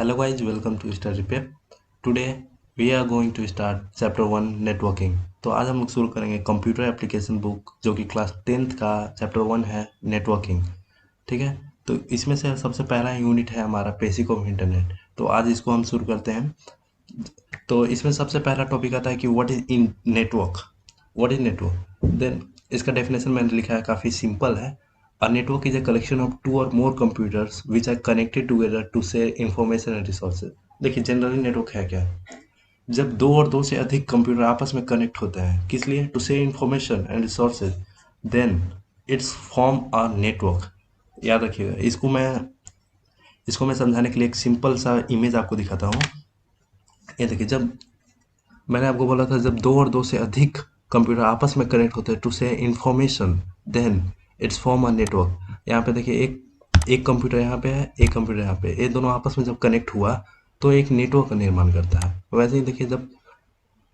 Hello guys, welcome to Study Pep. Today we are going to start chapter 1 networking. तो आज हम लोग शुरू करेंगे कंप्यूटर एप्लीकेशन बुक जो कि क्लास 10th का चैप्टर 1 है नेटवर्किंग। ठीक है, तो इसमें से सबसे पहला यूनिट है हमारा बेसिक ऑफ इंटरनेट। तो आज इसको हम शुरू करते हैं। तो इसमें सबसे पहला टॉपिक आता है कि what is in network. What is network, then इसका डेफिनेशन मैंने लिखा है, काफ़ी सिंपल है। A network is a collection of two or more computers which are connected together to share information and resources. देखिए जनरली नेटवर्क है क्या? जब दो और दो से अधिक कंप्यूटर आपस में कनेक्ट होते हैं, किस लिए? To share information and resources, then it's form a network. याद रखिएगा, इसको मैं समझाने के लिए एक सिंपल सा इमेज आपको दिखाता हूँ। ये देखिए, जब मैंने आपको बोला था जब दो और दो से अधिक कंप्यूटर आपस में कनेक्ट होते हैं to share information, then it's form a network. यहाँ पे देखिए, एक कंप्यूटर यहाँ पे है, एक कंप्यूटर यहाँ पे, ये दोनों आपस में जब कनेक्ट हुआ तो एक नेटवर्क का निर्माण करता है। वैसे ही देखिए, जब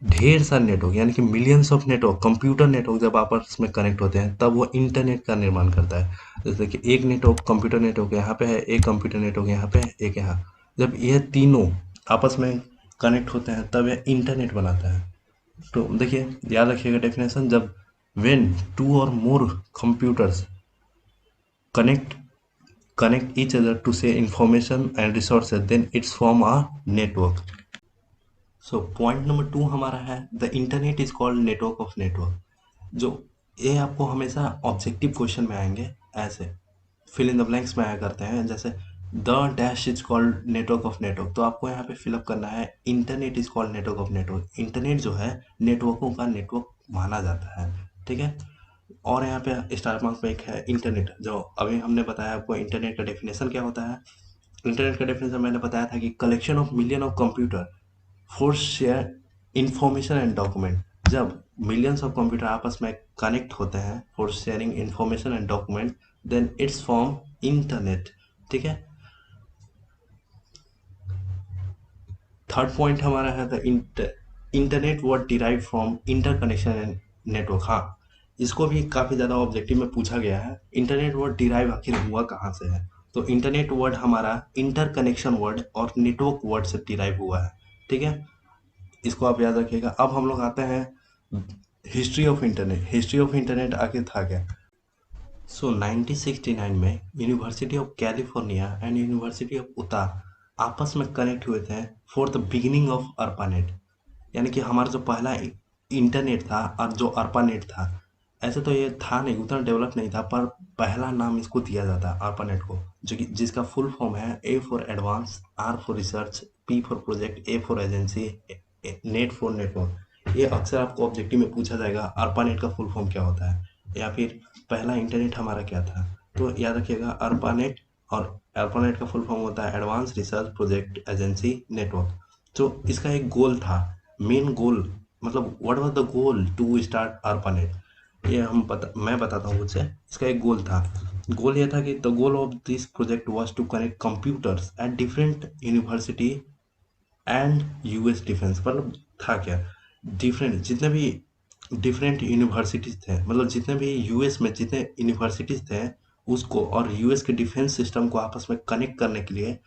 ढेर सारे नेटवर्क यानी कि millions of network, computer network जब आपस में कनेक्ट होते हैं तब वो इंटरनेट का निर्माण करता है। जैसे कि एक नेटवर्क, कंप्यूटर नेटवर्क यहाँ पे है, एक कंप्यूटर नेटवर्क यहाँ पे है, एक यहाँ। जब ये तीनों आपस में कनेक्ट होते हैं तब यह इंटरनेट बनाता है। तो देखिए, याद रखिएगा डेफिनेशन, जब व्हेन टू और मोर computers connect connect each other to share information and resources, then it's form a network. So point number 2 हमारा है, the internet is called network of network। जो ये आपको हमेशा ऑब्जेक्टिव क्वेश्चन में आएंगे, ऐसे फिल इन द ब्लैंक्स में आया करते हैं, जैसे the dash is called network of network. तो आपको यहाँ पे फिलअप करना है internet is called network of network. Internet जो है नेटवर्कों का नेटवर्क माना जाता है। ठीक है, और यहाँ पे स्टार मार्क्स में एक है इंटरनेट, जो अभी हमने बताया आपको इंटरनेट का डेफिनेशन क्या होता है। इंटरनेट का डेफिनेशन मैंने बताया था कि collection of million of computer for share information and document. जब मिलियंस ऑफ कंप्यूटर आपस में कनेक्ट होते हैं for sharing information and document, then it's form internet. ठीक है, थर्ड पॉइंट हमारा है the internet word derive from interconnection and network. हाँ, इसको भी काफ़ी ज़्यादा ऑब्जेक्टिव में पूछा गया है, इंटरनेट वर्ड डिराइव आखिर हुआ कहाँ से है। तो इंटरनेट वर्ड हमारा इंटरकनेक्शन वर्ड और नेटवर्क वर्ड से डिराइव हुआ है। ठीक है, इसको आप याद रखिएगा। अब हम लोग आते हैं history of internet. History of internet आखिर था क्या? सो 1969 में university of California and university of उता आपस में कनेक्ट हुए थे for the beginning of ARPANET. यानी कि हमारा जो पहला इंटरनेट था और जो अर्पानेट था, ऐसे तो ये था नहीं, उतना डेवलप नहीं था, पर पहला नाम इसको दिया जाता है अर्पानेट को, जो कि जिसका फुल फॉर्म है A for advance, R for research, P for project, A for agency, net for network. ये अक्सर आपको ऑब्जेक्टिव में पूछा जाएगा, अर्पानेट का फुल फॉर्म क्या होता है, या फिर पहला इंटरनेट हमारा क्या था। तो याद रखिएगा अर्पानेट, और अर्पानेट का फुल फॉर्म होता है advance research project agency network. तो इसका एक गोल था, मेन गोल, मतलब what was the goal to start ARPANET, ये मैं बताता हूँ मुझसे। इसका एक गोल था, गोल ये था कि the goal of this project was to connect computers at different university and US defence. मतलब था क्या, डिफरेंट जितने भी डिफरेंट यूनिवर्सिटीज़ थे, मतलब जितने भी यूएस में जितने यूनिवर्सिटीज़ थे उसको, और यूएस के डिफेंस सिस्टम को आपस में कनेक्ट करने के लिए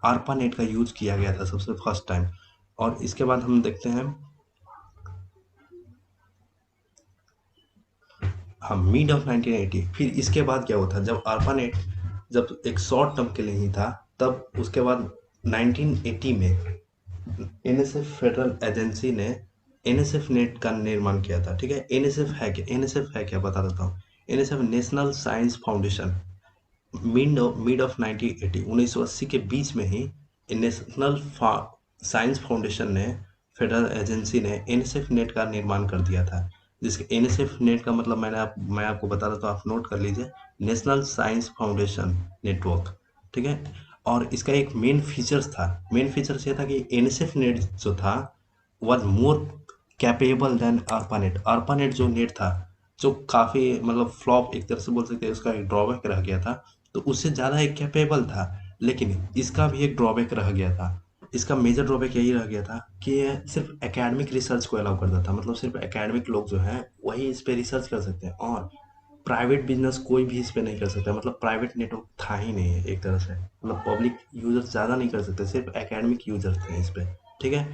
आरपानेट का यूज किया गया था सबसे फर्स्ट टाइम। और इसके बाद हम देखते हैं, हाँ, मिड ऑफ 1980। फिर इसके बाद क्या हुआ था, जब आरपानेट जब एक शॉर्ट टर्म के लिए ही था, तब उसके बाद 1980 में एनएसएफ फेडरल एजेंसी ने एनएसएफ नेट का निर्माण किया था। ठीक है, एनएसएफ है क्या? एनएसएफ है क्या बता देता हूँ। NSF national science foundation, mid of 1980, 1980 के बीच में ही नेशनल साइंस फाउंडेशन ने, फेडरल एजेंसी ने एनएसएफ नेट का निर्माण कर दिया था। जिसके एनएसएफ नेट का मतलब मैं आपको बता देता हूँ, आप नोट कर लीजिए, नेशनल साइंस फाउंडेशन नेटवर्क। ठीक है, और इसका एक मेन फीचर्स था, मेन फीचर्स ये था कि एनएसएफ नेट जो था was more capable than ARPANET। ARPANET जो नेट था, जो काफ़ी मतलब फ्लॉप एक तरह से बोल सकते हैं, उसका एक ड्रॉबैक रह गया था, तो उससे ज़्यादा एक कैपेबल था, लेकिन इसका भी एक ड्रॉबैक रह गया था। इसका मेजर ड्रॉबैक यही रह गया था कि ये सिर्फ एकेडमिक रिसर्च को अलाउ करता था, मतलब सिर्फ एकेडमिक लोग जो हैं वही इस पे रिसर्च कर सकते हैं, और प्राइवेट बिजनेस कोई भी इस पे नहीं कर सकता, मतलब प्राइवेट नेटवर्क था ही नहीं है एक तरह से, मतलब पब्लिक यूजर्स ज़्यादा नहीं कर सकते, सिर्फ एकेडमिक यूजर्स थे इस पे। ठीक है,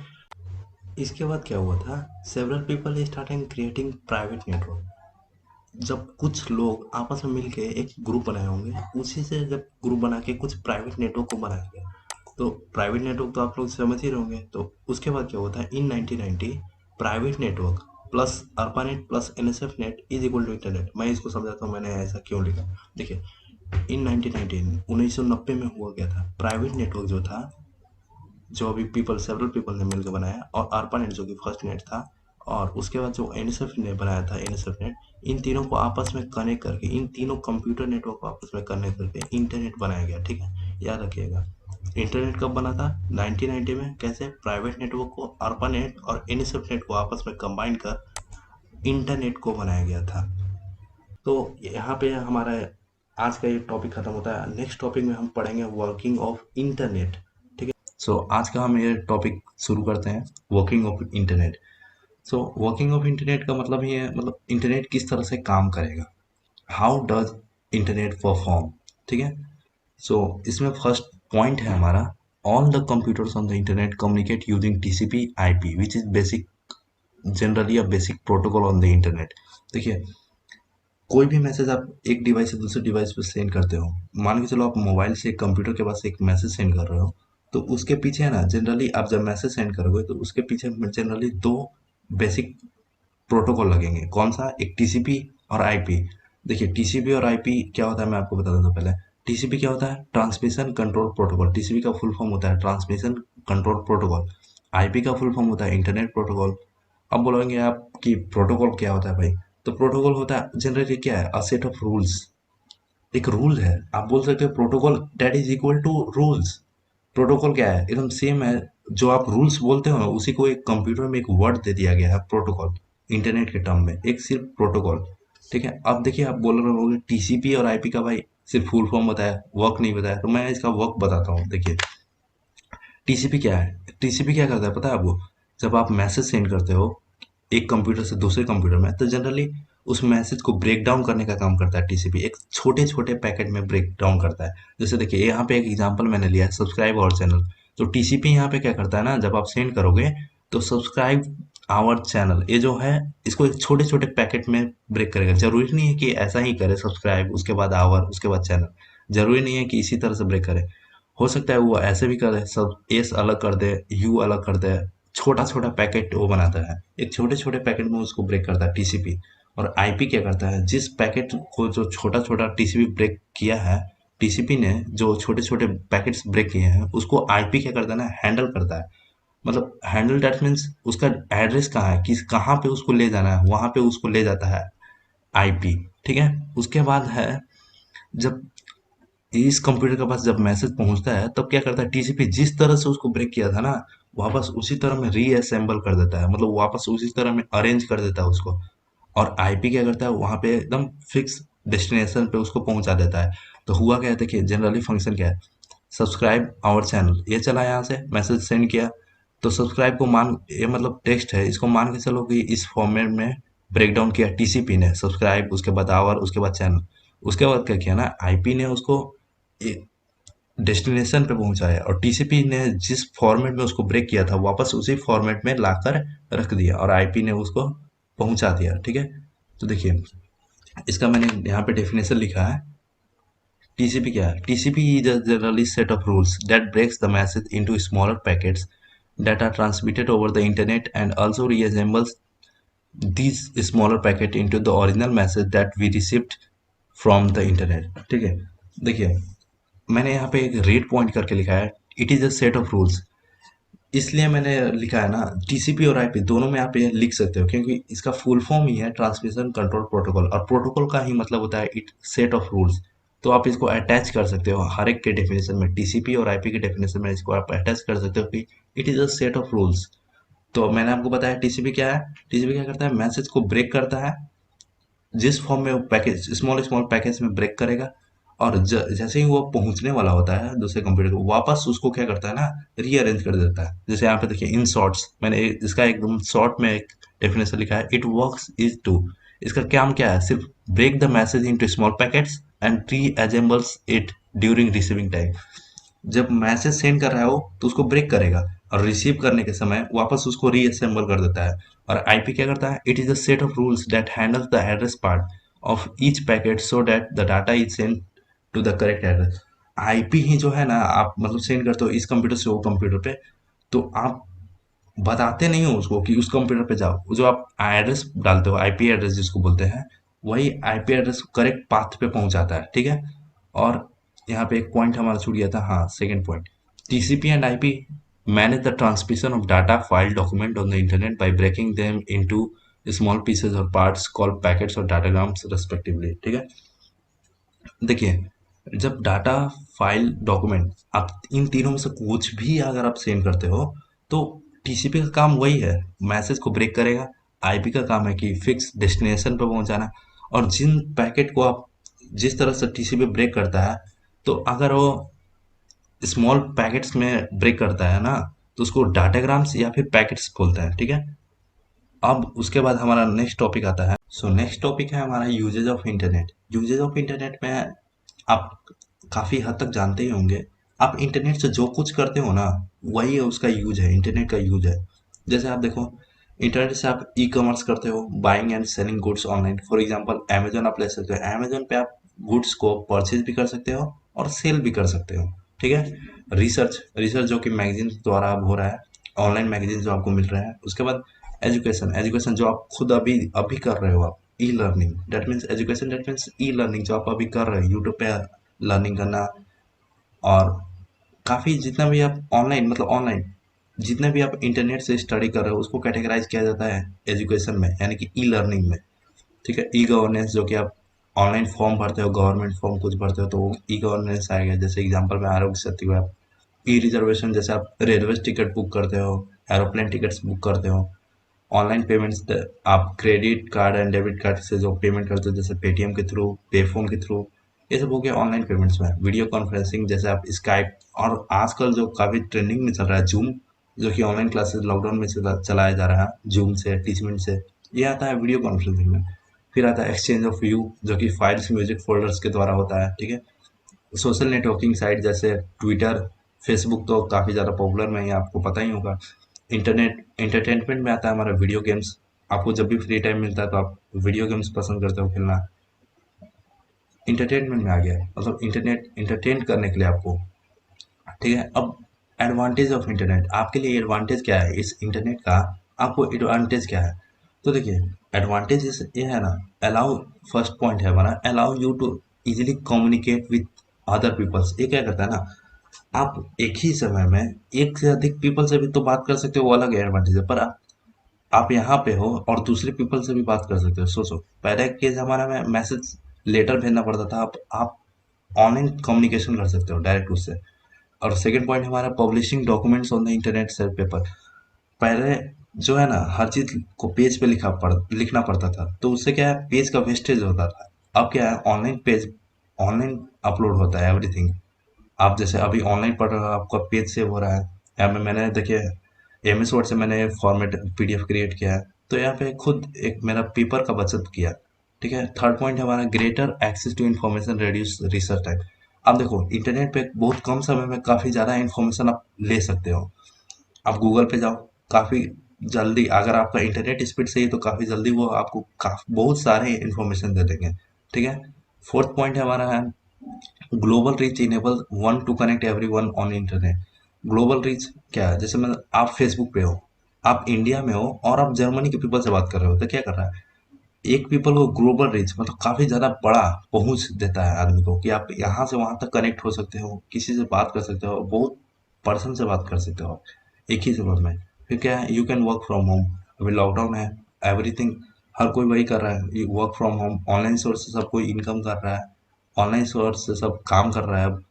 इसके बाद क्या हुआ था, several people started creating private network. जब कुछ लोग आपस में मिलके एक ग्रुप बनाए होंगे, उसी से जब ग्रुप बना के कुछ प्राइवेट नेटवर्क को बनाया गया। तो प्राइवेट नेटवर्क तो आप लोग समझ ही रहे होंगे। तो उसके बाद क्या होता है, in 1990 private network plus ARPANET plus NSF net is equal to internet. मैं इसको समझाता हूँ मैंने ऐसा क्यों लिखा। देखिए, इन 1990 1990 में हुआ क्या था, प्राइवेट नेटवर्क जो था, जो अभी सेवरल पीपल ने मिलकर बनाया, और ARPANET जो कि फर्स्ट नेट था, और उसके बाद जो एनएसएफ ने बनाया था एनएसएफ नेट, इन तीनों को आपस में कनेक्ट करके, इन तीनों कंप्यूटर नेटवर्क को आपस में कनेक्ट करके इंटरनेट बनाया गया। ठीक है, याद रखिएगा। इंटरनेट कब बना था, 1990 में। कैसे, प्राइवेट नेटवर्क को ARPANET और एनएसएफ नेट को आपस में कंबाइन कर इंटरनेट को बनाया गया था। तो यहाँ पे हमारा आज का ये टॉपिक खत्म होता है। नेक्स्ट टॉपिक में हम पढ़ेंगे वर्किंग ऑफ इंटरनेट। ठीक है, सो आज का हम ये टॉपिक शुरू करते हैं, working of internet. So working of internet का मतलब ये है, मतलब इंटरनेट किस तरह से काम करेगा, हाउ डज इंटरनेट परफॉर्म। ठीक है, सो इसमें फर्स्ट पॉइंट है हमारा, all the computers on the internet communicate using TCP IP which is basic, generally a basic protocol on the internet. देखिए, कोई भी मैसेज आप एक डिवाइस से दूसरे डिवाइस पर सेंड करते हो, मान के चलो आप मोबाइल से कंप्यूटर के पास एक मैसेज सेंड कर रहे हो, तो उसके पीछे है ना, जनरली आप जब मैसेज सेंड करोगे तो उसके पीछे जनरली दो बेसिक प्रोटोकॉल लगेंगे। कौन सा, एक टीसीपी और आईपी। देखिए, टीसीपी और आईपी क्या होता है मैं आपको बता दूं। पहले टीसीपी क्या होता है, ट्रांसमिशन कंट्रोल प्रोटोकॉल। टीसीपी का फुल फॉर्म होता है ट्रांसमिशन कंट्रोल प्रोटोकॉल। आईपी का फुल फॉर्म होता है इंटरनेट प्रोटोकॉल। अब बोलेंगे आप कि प्रोटोकॉल क्या होता है भाई, तो प्रोटोकॉल होता है जनरली क्या है, अ सेट ऑफ रूल्स। एक रूल है, आप बोल सकते हो protocol that is equal to rules. Protocol क्या है, एकदम सेम है। जो आप रूल्स बोलते हो ना, उसी को एक कंप्यूटर में एक वर्ड दे दिया गया है, प्रोटोकॉल। इंटरनेट के टर्म में एक सिर्फ प्रोटोकॉल। ठीक है, अब देखिए, आप बोल रहे होंगे टीसीपी और आईपी का भाई सिर्फ फुल फॉर्म बताया, वर्क नहीं बताया, तो मैं इसका वर्क बताता हूँ। देखिए, टीसीपी क्या है, टीसीपी क्या करता है पता है आपको, जब आप मैसेज सेंड करते हो एक कंप्यूटर से दूसरे कंप्यूटर में, तो जनरली उस मैसेज को ब्रेक डाउन करने का काम करता है टीसीपी, एक छोटे छोटे पैकेट में ब्रेक डाउन करता है। जैसे देखिए, यहाँ पे एक एग्जांपल मैंने लिया है, सब्सक्राइब आवर चैनल। तो टीसीपी यहाँ पे क्या करता है ना, जब आप सेंड करोगे तो सब्सक्राइब आवर चैनल, ये जो है, इसको एक छोटे छोटे पैकेट में ब्रेक करेगा। जरूरी नहीं है कि ऐसा ही करे, सब्सक्राइब उसके बाद आवर उसके बाद चैनल, जरूरी नहीं है कि इसी तरह से ब्रेक करे। हो सकता है वो ऐसे भी करे, सब एस अलग कर दे, यू अलग कर दे, छोटा छोटा पैकेट वो बनाता है, एक छोटे छोटे पैकेट में उसको ब्रेक करता है टीसीपी। और आईपी क्या करता है, जिस पैकेट को जो छोटा छोटा टीसीपी ब्रेक किया है, टीसीपी ने जो छोटे छोटे पैकेट्स ब्रेक किए हैं, उसको आईपी क्या करता है ना, हैंडल करता है। मतलब हैंडल दैट मीन्स उसका एड्रेस कहाँ है, किस कहाँ पे उसको ले जाना है, वहां पे उसको ले जाता है आईपी। ठीक है, उसके बाद है, जब इस कंप्यूटर के पास जब मैसेज पहुंचता है, तब क्या करता है टीसीपी, जिस तरह से उसको ब्रेक किया था ना, वापस उसी तरह में रीअसेंबल कर देता है, मतलब वापस उसी तरह में अरेंज कर देता है उसको। और आईपी क्या करता है, वहां पे एकदम फिक्स डेस्टिनेशन पे उसको पहुंचा देता है। तो हुआ क्या है, देखिए जनरली फंक्शन क्या है, सब्सक्राइब आवर चैनल, ये चला यहाँ से मैसेज सेंड किया, तो सब्सक्राइब को मान, ये मतलब टेक्स्ट है, इसको मान के चलो कि इस फॉर्मेट में ब्रेक डाउन किया टीसीपी ने, सब्सक्राइब उसके बाद आवर उसके बाद चैनल। उसके बाद क्या किया ना, आईपी ने उसको डेस्टिनेशन पे पहुंचाया, और टीसीपी ने जिस फॉर्मेट में उसको ब्रेक किया था, वापस उसी फॉर्मेट में लाकर रख दिया, और आईपी ने उसको पहुंचा दिया। ठीक है, तो देखिए, इसका मैंने यहाँ पे डेफिनेशन लिखा है। टीसीपी क्या है, TCP is a generally set of rules that breaks the message into smaller packets that are transmitted over the internet and also reassembles these smaller packet into the original message that we received from the internet। ठीक है, देखिए मैंने यहाँ पे एक red point करके लिखा है, it is a set of rules. इसलिए मैंने लिखा है ना, टीसीपी और आईपी दोनों में आप ये लिख सकते हो, क्योंकि इसका फुल फॉर्म ही है ट्रांसमिशन कंट्रोल प्रोटोकॉल, और प्रोटोकॉल का ही मतलब होता है इट सेट ऑफ रूल्स। तो आप इसको अटैच कर सकते हो हर एक के डेफिनेशन में, टीसीपी और आईपी के डेफिनेशन में इसको आप अटैच कर सकते हो कि it is a set of rules. तो मैंने आपको बताया टीसीपी क्या है, टीसीपी क्या करता है, मैसेज को ब्रेक करता है, जिस फॉर्म में वो पैकेज स्मॉल स्मॉल पैकेज में ब्रेक करेगा, और जैसे ही वो पहुंचने वाला होता है दूसरे कंप्यूटर को, वापस उसको क्या करता है ना, रीअरेंज कर देता है। जैसे यहाँ पे देखिए, इन शॉर्ट्स मैंने इसका एकदम शॉर्ट में एक डेफिनेशन लिखा है, इट वर्क्स इज टू इसका काम क्या है, सिर्फ break the message into small packets and reassembles it during receiving time. जब मैसेज सेंड कर रहा है वो तो उसको ब्रेक करेगा और रिसीव करने के समय वापस उसको रीअसेंबल कर देता है। और आईपी क्या करता है, it is a set of rules that handles the address part of each packet so that the data is send to the correct address. IP ही जो है ना, आप मतलब सेंड करते हो इस कंप्यूटर से वो कंप्यूटर पे, तो आप बताते नहीं हो उसको कि उस कंप्यूटर पे जाओ। जो आप एड्रेस डालते हो, आईपी एड्रेस जिसको बोलते हैं, वही आईपी एड्रेस करेक्ट पाथ पे पहुंचाता है, ठीक है। और यहाँ पे एक पॉइंट हमारा छूट गया था, हाँ, second point, TCP and IP manage the transmission of data file document on the internet by breaking them into small pieces और पार्ट्स कॉल्ड पैकेट्स और डाटाग्राम्स रेस्पेक्टिवली, ठीक है। देखिए, जब डाटा, फाइल, डॉक्यूमेंट, आप इन तीनों में से कुछ भी अगर आप सेंड करते हो तो टीसीपी का काम वही है, मैसेज को ब्रेक करेगा। आईपी का काम है कि फिक्स डेस्टिनेशन पर पहुंचाना। और जिन पैकेट को आप जिस तरह से टीसीपी ब्रेक करता है, तो अगर वो स्मॉल पैकेट्स में ब्रेक करता है ना, तो उसको डाटाग्राम्स या फिर पैकेट्स बोलते हैं, ठीक है। अब उसके बाद हमारा नेक्स्ट टॉपिक आता है। सो नेक्स्ट टॉपिक है हमारा usage of internet. Usage of internet में आप काफ़ी हद तक जानते ही होंगे, आप इंटरनेट से जो कुछ करते हो ना, वही उसका यूज है, इंटरनेट का यूज है। जैसे आप देखो, इंटरनेट से आप ई कॉमर्स करते हो, buying and selling goods online. For example Amazon आप ले सकते हो, अमेजोन पे आप गुड्स को परचेज भी कर सकते हो और सेल भी कर सकते हो, ठीक है। रिसर्च रिसर्च जो कि मैगजीन द्वारा अब हो रहा है, ऑनलाइन मैगजीन जो आपको मिल रहे हैं। उसके बाद एजुकेशन एजुकेशन जो आप खुद अभी अभी कर रहे हो, आप e learning, that means education, that means e learning जो आप अभी कर रहे हो, यूट्यूब पे लर्निंग करना। और काफ़ी जितना भी आप ऑनलाइन, मतलब ऑनलाइन जितने भी आप इंटरनेट से स्टडी कर रहे हो, उसको कैटेगराइज किया जाता है एजुकेशन में, यानी कि ई लर्निंग में, ठीक है। ई गवर्नेंस जो कि आप ऑनलाइन फॉर्म भरते हो, गवर्नमेंट फॉर्म कुछ भरते हो, तो वो ई गवर्नेंस आएगा। जैसे एग्जांपल में आरोग्य सेतु है। ई रिजर्वेशन, जैसे आप रेलवे टिकट बुक करते हो, एरोप्लेन टिकट्स बुक करते हो। ऑनलाइन पेमेंट्स, आप credit card and debit card से जो पेमेंट करते हो, जैसे पेटीएम के थ्रू, पेफोन के थ्रू, ये सब हो गया ऑनलाइन पेमेंट्स में। वीडियो कॉन्फ्रेंसिंग, जैसे आप स्काइप, और आजकल जो काफ़ी ट्रेंडिंग में चल रहा है जूम, जो कि ऑनलाइन क्लासेस लॉकडाउन में चलाया जा रहा है, जूम से, टीचमेंट से, ये आता है वीडियो कॉन्फ्रेंसिंग में। फिर आता है एक्सचेंज ऑफ व्यू, जो कि फाइल्स, म्यूजिक फोल्डर्स के द्वारा होता है, ठीक है। सोशल नेटवर्किंग साइट जैसे ट्विटर, फेसबुक तो काफ़ी ज़्यादा पॉपुलर में है, आपको पता ही होगा। इंटरनेट एंटरटेनमेंट में आता है हमारा वीडियो गेम्स। आपको जब भी फ्री टाइम मिलता है तो आप वीडियो गेम्स पसंद करते हो खेलना, इंटरटेनमेंट में आ गया है, मतलब इंटरनेट इंटरटेन करने के लिए आपको, ठीक है। अब एडवांटेज ऑफ इंटरनेट, आपके लिए एडवांटेज क्या है इस इंटरनेट का, आपको एडवांटेज क्या है। तो देखिए, एडवांटेज ये है ना, अलाउ, फर्स्ट पॉइंट है हमारा, allow you to easily communicate with other peoples. ये क्या करता है ना, आप एक ही समय में एक से अधिक पीपल से भी तो बात कर सकते हो, वो अलग एडवांटेज है। पर आप यहाँ पे हो और दूसरे पीपल से भी बात कर सकते हो। सोचो, पहले केस हमारा में मैसेज लेटर भेजना पड़ता था, आप ऑनलाइन कम्युनिकेशन कर सकते हो डायरेक्ट उससे। और सेकंड पॉइंट हमारा, publishing documents on the internet self paper. पहले जो है ना, हर चीज को पेज पे लिखना पड़ता था, तो उससे क्या है, पेज का वेस्टेज होता था। अब क्या है, ऑनलाइन पेज, ऑनलाइन अपलोड होता है एवरीथिंग। आप जैसे अभी ऑनलाइन पढ़ रहे हो, आपका पेज सेव हो रहा है। यहाँ पे मैंने देखिए एमएस वर्ड से मैंने फॉर्मेट पीडीएफ क्रिएट किया है, तो यहाँ पे खुद एक मेरा पेपर का बचत किया, ठीक है। थर्ड पॉइंट हमारा, greater access to information, reduce research time. अब देखो, इंटरनेट पे बहुत कम समय में काफ़ी ज़्यादा इन्फॉर्मेशन आप ले सकते हो। आप गूगल पे जाओ, काफ़ी जल्दी, अगर आपका इंटरनेट स्पीड सही है तो काफ़ी जल्दी वो आपको बहुत सारे इन्फॉर्मेशन दे देंगे, ठीक है। फोर्थ पॉइंट हमारा है, global reach enable one two connect everyone on internet. Global reach क्या है, जैसे मतलब आप फेसबुक पे हो, आप इंडिया में हो और आप जर्मनी के पीपल से बात कर रहे हो, तो क्या कर रहा है, एक पीपल को ग्लोबल रीच, मतलब काफी ज्यादा बड़ा पहुंच देता है आदमी को, कि आप यहाँ से वहां तक कनेक्ट हो सकते हो, किसी से बात कर सकते हो, बहुत पर्सन से बात कर सकते हो एक ही समय में। फिर क्या है, you can work from home. अभी लॉकडाउन है, एवरीथिंग, हर कोई वही कर रहा है, work from home, online source से सब कोई इनकम कर रहा है, ऑनलाइन सोर्स से सब काम कर रहा है अब,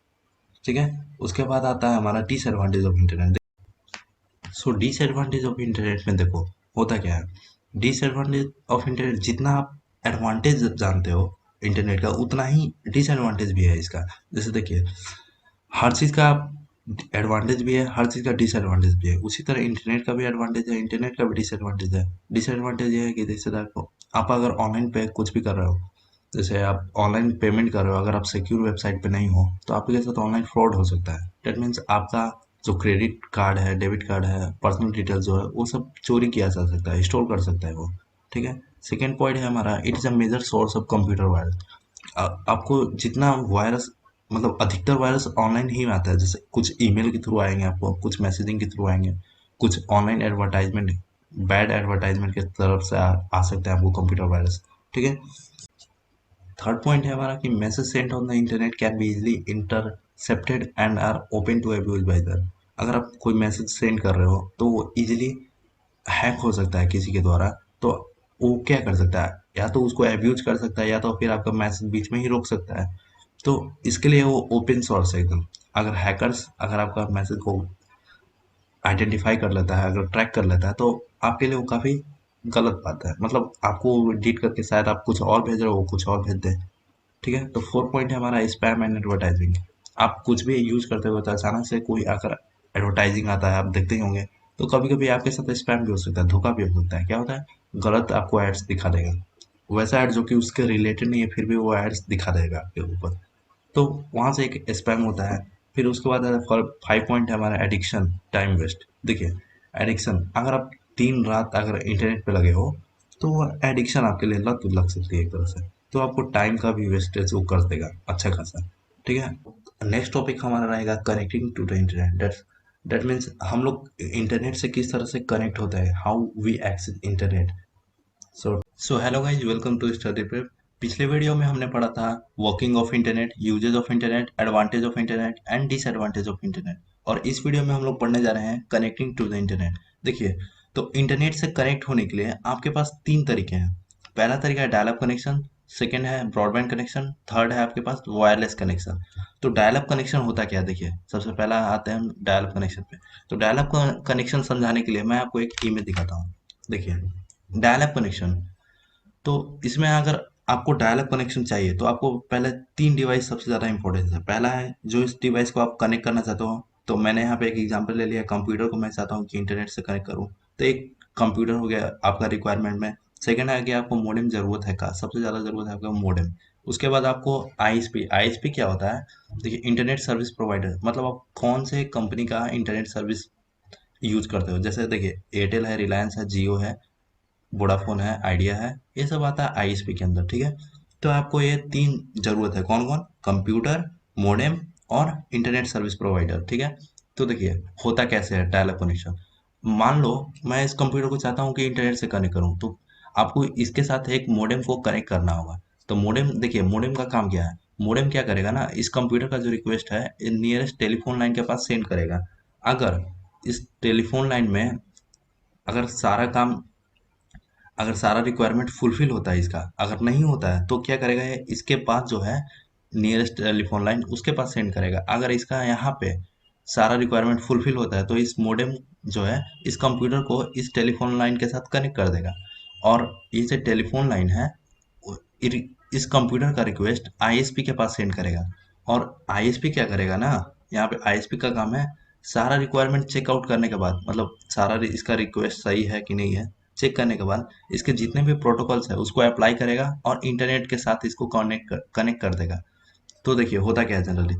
ठीक है। उसके बाद आता है हमारा disadvantage of internet. So disadvantage of internet में देखो होता क्या है, डिसएडवांटेज ऑफ इंटरनेट, जितना आप एडवांटेज जानते हो इंटरनेट का, उतना ही डिसएडवांटेज भी है इसका। जैसे देखिए, हर चीज़ का एडवांटेज भी है, हर चीज़ का डिसएडवांटेज भी है। उसी तरह इंटरनेट का भी एडवांटेज है, इंटरनेट का भी डिसएडवांटेज है। डिसएडवांटेज ये है कि जैसे देखो, आप अगर ऑनलाइन पे कुछ भी कर रहे हो, जैसे आप ऑनलाइन पेमेंट कर रहे हो, अगर आप सिक्योर वेबसाइट पे नहीं हो तो आपके साथ ऑनलाइन फ्रॉड हो सकता है। डेट मीन्स आपका जो क्रेडिट कार्ड है, डेबिट कार्ड है, पर्सनल डिटेल्स जो है वो सब चोरी किया जा सकता है, स्टोर कर सकता है वो। ठीक है। सेकेंड पॉइंट है हमारा, it is a major source of computer virus. आपको जितना वायरस, मतलब अधिकतर वायरस ऑनलाइन ही आता है। जैसे कुछ ईमेल के थ्रू आएंगे, आपको कुछ मैसेजिंग के थ्रू आएंगे, कुछ ऑनलाइन एडवर्टाइजमेंट, बैड एडवर्टाइजमेंट की तरफ से आ सकते हैं आपको कंप्यूटर वायरस। ठीक है। थर्ड पॉइंट है हमारा कि message sent on the internet can be easily intercepted and are open to abuse by them. अगर आप कोई मैसेज सेंड कर रहे हो तो वो इजिली हैक हो सकता है किसी के द्वारा। तो वो क्या कर सकता है, या तो उसको अब्यूज कर सकता है, या तो फिर आपका मैसेज बीच में ही रोक सकता है। तो इसके लिए वो ओपन सोर्स है एकदम। अगर हैकर्स अगर आपका मैसेज को आइडेंटिफाई कर लेता है, अगर ट्रैक कर लेता है, तो आपके लिए वो काफ़ी गलत बात है। मतलब आपको एडिट करके शायद आप कुछ और भेज रहे हो, वो कुछ और भेज दे। ठीक है। तो फोर्थ पॉइंट है हमारा स्पैम एंड एडवर्टाइजिंग। आप कुछ भी यूज करते हो तो अचानक से कोई आकर एडवर्टाइजिंग आता है, आप देखते ही होंगे। तो कभी कभी आपके साथ स्पैम भी हो सकता है, धोखा भी हो सकता है। क्या होता है, गलत आपको एड्स दिखा देगा, वैसा एड जो कि उसके रिलेटेड नहीं है, फिर भी वो एड्स दिखा देगा आपके ऊपर। तो वहाँ से एक स्पैम होता है। फिर उसके बाद फाइव पॉइंट है हमारा एडिक्शन, टाइम वेस्ट। देखिए, एडिक्शन, अगर आप दिन रात अगर इंटरनेट पे लगे हो तो वो एडिक्शन आपके लिए लत लग सकती है एक तरह से। तो आपको टाइम का भी वेस्टेज वो कर देगा अच्छा खासा। ठीक है। नेक्स्ट टॉपिक हमारा रहेगा connecting to the internet. That means हम लोग इंटरनेट से किस तरह से कनेक्ट होता है, how we access internet. So hello guys, welcome to study prep. पिछले वीडियो में हमने पढ़ा था working of internet, usage of internet, advantage of internet and disadvantage of internet. और इस वीडियो में हम लोग पढ़ने जा रहे हैं कनेक्टिंग टू द इंटरनेट। देखिए, तो इंटरनेट से कनेक्ट होने के लिए आपके पास तीन तरीके हैं। पहला तरीका है डायल अप कनेक्शन, सेकेंड है ब्रॉडबैंड कनेक्शन, थर्ड है आपके पास वायरलेस कनेक्शन। तो डायल अप कनेक्शन होता क्या है, देखिए सबसे पहला आते हैं हम डायल अप कनेक्शन पे। तो डायल अप कनेक्शन समझाने के लिए मैं आपको एक इमेज दिखाता हूँ। देखिए, डायल अप कनेक्शन, तो इसमें अगर आपको डायल अप कनेक्शन चाहिए तो आपको पहले तीन डिवाइस सबसे ज़्यादा इंपॉर्टेंट है। पहला है जो इस डिवाइस को आप कनेक्ट करना चाहते हो। तो मैंने यहाँ पे एक एग्जांपल ले लिया, कंप्यूटर को मैं चाहता हूँ कि इंटरनेट से कनेक्ट करूँ। तो एक कंप्यूटर हो गया आपका रिक्वायरमेंट में। सेकंड है कि आपको मोडेम ज़रूरत है, का सबसे ज़्यादा ज़रूरत है आपको मोडेम। उसके बाद आपको आईएसपी। आईएसपी क्या होता है, देखिए इंटरनेट सर्विस प्रोवाइडर, मतलब आप कौन से कंपनी का इंटरनेट सर्विस यूज करते हो। जैसे देखिए, एयरटेल है, रिलायंस है, जियो है, वोडाफोन है, आइडिया है, ये सब आता है आईएसपी के अंदर। ठीक है। तो आपको ये तीन जरूरत है, कौन कौन, कंप्यूटर, मोडेम और इंटरनेट सर्विस प्रोवाइडर। ठीक है। तो देखिए, होता कैसे है डायल अप कनेक्शन। मान लो मैं इस कंप्यूटर को चाहता हूँ कि इंटरनेट से कनेक्ट करूँ, तो आपको इसके साथ एक मोडेम को कनेक्ट करना होगा। तो मोडेम, देखिए मोडेम का काम क्या है। मोडेम क्या करेगा ना, इस कंप्यूटर का जो रिक्वेस्ट है नियरेस्ट टेलीफोन लाइन के पास सेंड करेगा। अगर इस टेलीफोन लाइन में अगर सारा काम, अगर सारा रिक्वायरमेंट फुलफिल होता है इसका, अगर नहीं होता है तो क्या करेगा ये, इसके पास जो है नियरेस्ट टेलीफोन लाइन उसके पास सेंड करेगा। अगर इसका यहाँ पे सारा रिक्वायरमेंट फुलफिल होता है तो इस मोडेम जो है इस कंप्यूटर को इस टेलीफोन लाइन के साथ कनेक्ट कर देगा। और ये जो टेलीफोन लाइन है वो इस कंप्यूटर का रिक्वेस्ट आईएसपी के पास सेंड करेगा। और आईएसपी क्या करेगा ना, यहाँ पे आईएसपी का काम है सारा रिक्वायरमेंट चेकआउट करने के बाद, मतलब सारा इसका रिक्वेस्ट सही है कि नहीं है चेक करने के बाद, इसके जितने भी प्रोटोकॉल्स है उसको अप्लाई करेगा और इंटरनेट के साथ इसको कनेक्ट कर देगा। तो देखिए होता क्या है जनरली,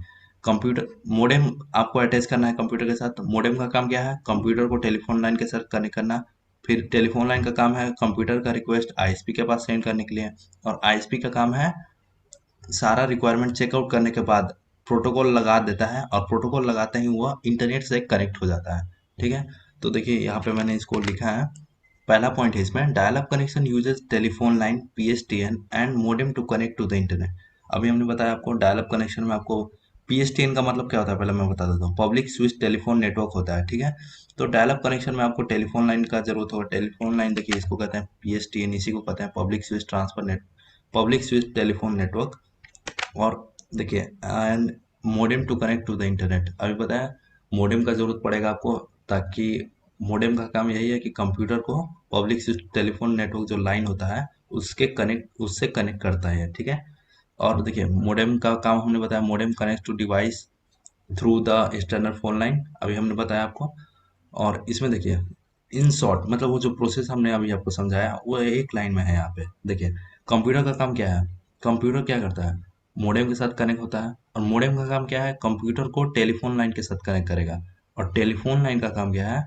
कंप्यूटर मोडेम आपको अटैच करना है कंप्यूटर के साथ। मोडेम का काम क्या है, कंप्यूटर को टेलीफोन लाइन के साथ कनेक्ट करना। फिर टेलीफोन लाइन का काम है कंप्यूटर का रिक्वेस्ट आईएसपी के पास सेंड करने के लिए। और आईएसपी का काम है सारा रिक्वायरमेंट चेकआउट करने के बाद प्रोटोकॉल लगा देता है, और प्रोटोकॉल लगाते ही वह इंटरनेट से कनेक्ट हो जाता है। ठीक है। तो देखिए यहाँ पे मैंने इसको लिखा है, पहला पॉइंट है इसमें, dial up connection uses telephone line PSTN and modem to connect to the internet. अभी हमने बताया आपको डायल अप कनेक्शन में आपको पीएसटीएन का मतलब क्या होता है, पहले मैं बता देता हूँ, पब्लिक स्विच टेलीफोन नेटवर्क होता है। ठीक है। तो डायल अप कनेक्शन में आपको टेलीफोन लाइन का जरूरत होगा। टेलीफोन लाइन देखिए इसको कहते हैं पीएसटीएन, इसी को कहते हैं public switch transfer net, public switch telephone network. और देखिए and modem to connect to the internet, अभी बताया मोडेम का जरूरत पड़ेगा आपको, ताकि मोडेम का काम यही है कि कंप्यूटर को पब्लिक टेलीफोन नेटवर्क जो लाइन होता है उससे कनेक्ट करता है। ठीक है। और देखिए मोडेम का काम हमने बताया, modem connect to device through the external phone line, अभी हमने बताया आपको। और इसमें देखिए इन शॉर्ट मतलब वो जो प्रोसेस हमने अभी आपको समझाया वो एक लाइन में है यहाँ पे। देखिए कंप्यूटर का काम क्या है, कंप्यूटर क्या करता है, मोडेम के साथ कनेक्ट होता है, और मोडेम का काम क्या है, कंप्यूटर को टेलीफोन लाइन के साथ कनेक्ट करेगा, और टेलीफोन लाइन का काम क्या है,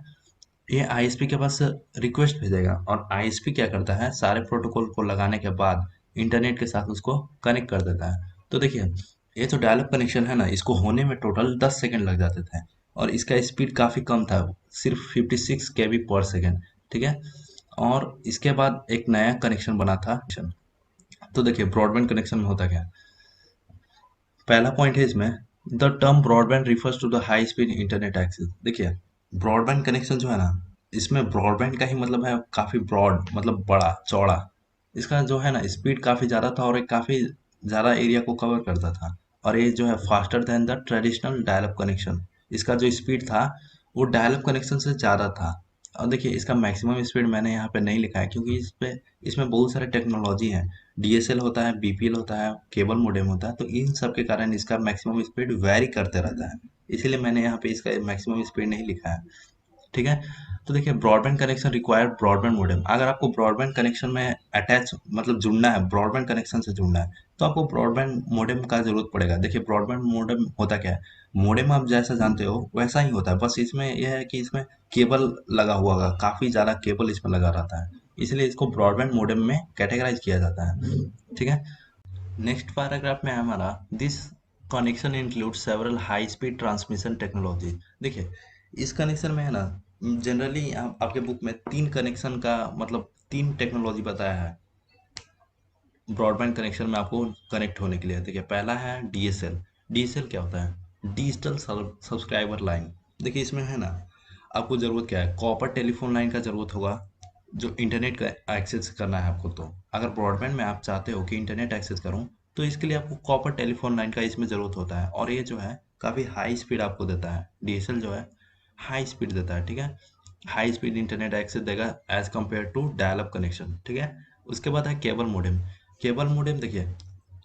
ये आईएसपी के पास रिक्वेस्ट भेजेगा, और आईएसपी क्या करता है, सारे प्रोटोकॉल को लगाने के बाद इंटरनेट के साथ उसको कनेक्ट कर देता है। तो देखिए ये जो डायलअप कनेक्शन है ना, इसको होने में टोटल 10 सेकंड लग जाते थे, और इसका स्पीड काफ़ी कम था, सिर्फ 56 केबी पर सेकंड। ठीक है। और इसके बाद एक नया कनेक्शन बना था। तो देखिए ब्रॉडबैंड कनेक्शन में होता क्या है, पहला पॉइंट है इसमें, the term broadband refers to the high speed internet access. देखिए ब्रॉडबैंड कनेक्शन जो है ना, इसमें ब्रॉडबैंड का ही मतलब है काफ़ी ब्रॉड, मतलब बड़ा चौड़ा। इसका जो है ना स्पीड काफ़ी ज़्यादा था, और एक काफ़ी ज़्यादा एरिया को कवर करता था, और ये जो है faster than the traditional dial up connection. इसका जो स्पीड था वो डायल अप कनेक्शन से ज़्यादा था। और देखिए इसका मैक्सिमम स्पीड मैंने यहाँ पे नहीं लिखा है, क्योंकि इसमें बहुत सारे टेक्नोलॉजी हैं, डीएसएल होता है, बीपीएल होता है, केबल मॉडेम होता है, तो इन सब के कारण इसका मैक्सिमम स्पीड वैरी करते रहता है, इसीलिए मैंने यहाँ पे इसका मैक्सिमम स्पीड नहीं लिखा है। ठीक है। तो देखिए broadband connection require broadband modem. अगर आपको ब्रॉडबैंड कनेक्शन में अटैच मतलब जुड़ना है, ब्रॉडबैंड कनेक्शन से जुड़ना है, तो आपको ब्रॉडबैंड मॉडेम का जरूरत पड़ेगा। देखिए ब्रॉडबैंड मॉडेम होता क्या है, मॉडेम आप जैसा जानते हो वैसा ही होता है, बस इसमें यह है कि इसमें केबल लगा हुआ होगा, काफी ज्यादा केबल इसमें लगा रहता है, इसलिए इसको ब्रॉडबैंड मॉडेम में कैटेगराइज किया जाता है। ठीक है। नेक्स्ट पैराग्राफ में है हमारा, this connection include several high speed transmission technology. देखिए इस कनेक्शन में है ना, जनरली आपके बुक में तीन कनेक्शन का मतलब तीन टेक्नोलॉजी बताया है ब्रॉडबैंड कनेक्शन में आपको कनेक्ट होने के लिए। देखिए पहला है डीएसएल। डीएसएल क्या होता है, डिजिटल सब्सक्राइबर लाइन। देखिए इसमें है ना आपको ज़रूरत क्या है, कॉपर टेलीफोन लाइन का ज़रूरत होगा, जो इंटरनेट का एक्सेस करना है आपको। तो अगर ब्रॉडबैंड में आप चाहते हो कि इंटरनेट एक्सेस करूं, तो इसके लिए आपको कॉपर टेलीफोन लाइन का इसमें ज़रूरत होता है, और ये जो है काफ़ी हाई स्पीड आपको देता है, डीएसएल जो है हाई स्पीड देता है। ठीक है। हाई स्पीड इंटरनेट एक्सेस देगा as compare to dial up connection. ठीक है। उसके बाद है केबल मॉडेम। केबल मॉडेम देखिए,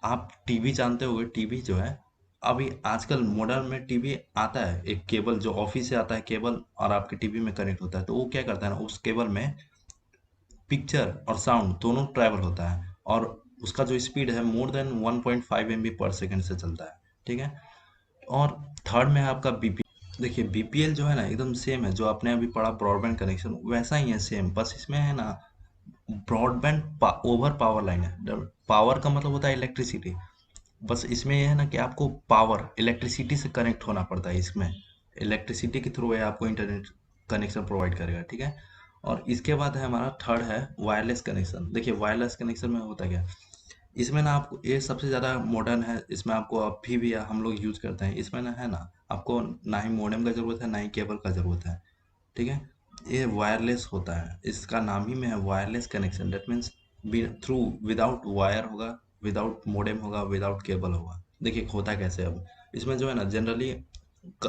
आप टीवी जानते होंगे, टीवी जो है अभी आजकल मॉडर्न में टीवी आता है, एक केबल जो ऑफिस से आता है केबल, और आपके टीवी में कनेक्ट होता है, तो वो क्या करता है ना, उस केबल में पिक्चर और साउंड दोनों ट्रैवल होता है, और उसका जो स्पीड है मोर देन 1.5 एमबी पर सेकंड से चलता है। ठीक है। और थर्ड में है आपका बीपीएल। देखिए बीपीएल जो है ना एकदम सेम है, जो आपने अभी पढ़ा ब्रॉडबैंड कनेक्शन वैसा ही है सेम, बस इसमें है ना ब्रॉडबैंड ओवर पावर लाइन है। पावर का मतलब होता है इलेक्ट्रिसिटी, बस इसमें ये है ना कि आपको पावर इलेक्ट्रिसिटी से कनेक्ट होना पड़ता है, इसमें इलेक्ट्रिसिटी के थ्रू है आपको इंटरनेट कनेक्शन प्रोवाइड करेगा। ठीक है। और इसके बाद है हमारा थर्ड है वायरलेस कनेक्शन। देखिए वायरलेस कनेक्शन में होता क्या है, इसमें ना आपको ये सबसे ज़्यादा मॉडर्न है, इसमें आपको अभी भी हम लोग यूज करते हैं, इसमें ना है ना आपको ना ही मॉडेम का ज़रूरत है ना ही केबल का ज़रूरत है। ठीक है। ये वायरलेस होता है, इसका नाम ही में है wireless connection, that means through without wire होगा, विदाउट मॉडेम होगा, विदाउट केबल होगा। देखिए होता कैसे अब, इसमें जो है ना जनरली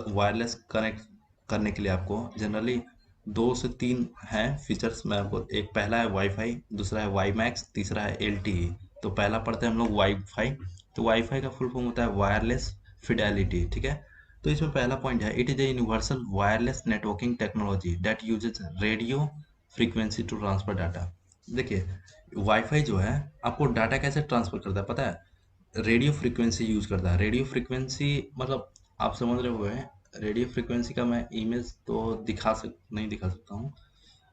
वायरलेस कनेक्ट करने के लिए आपको जनरली दो से तीन हैं फीचर्स। मैं आपको एक, पहला है वाईफाई, दूसरा है वाई मैक्स, तीसरा है एलटीई। तो पहला पढ़ते हैं हम लोग वाईफाई। तो वाईफाई का फुल फॉर्म होता है वायरलेस फिडेलिटी। ठीक है। तो इसमें पहला पॉइंट है, it is a universal wireless networking technology that uses radio frequency to transfer data. देखिए वाईफाई जो है आपको डाटा कैसे ट्रांसफर करता है पता है, रेडियो फ्रीक्वेंसी यूज करता है। रेडियो फ्रीक्वेंसी मतलब आप समझ रहे हुए हैं, रेडियो फ्रीक्वेंसी का मैं इमेज तो नहीं दिखा सकता हूँ,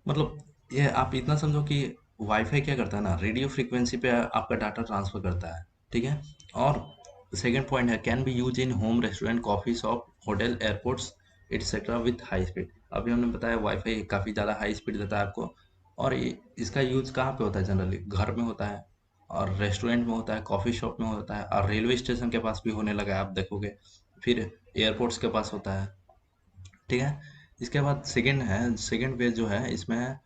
मतलब ये आप इतना समझो कि वाईफाई क्या करता है ना, रेडियो फ्रीक्वेंसी पे आपका डाटा ट्रांसफर करता है। ठीक है। और सेकंड पॉइंट है, can be use in home, restaurant, coffee shop, hotel, airports etcetera with high speed. अभी हमने बताया वाईफाई काफ़ी ज़्यादा हाई स्पीड देता है आपको, और इसका यूज कहाँ पे होता है, जनरली घर में होता है, और रेस्टोरेंट में होता है, कॉफी शॉप में होता है, और रेलवे स्टेशन के पास भी होने लगा है आप देखोगे, फिर एयरपोर्ट्स के पास होता है। ठीक है। इसके बाद सेकंड है, सेकंड पेज जो है इसमें है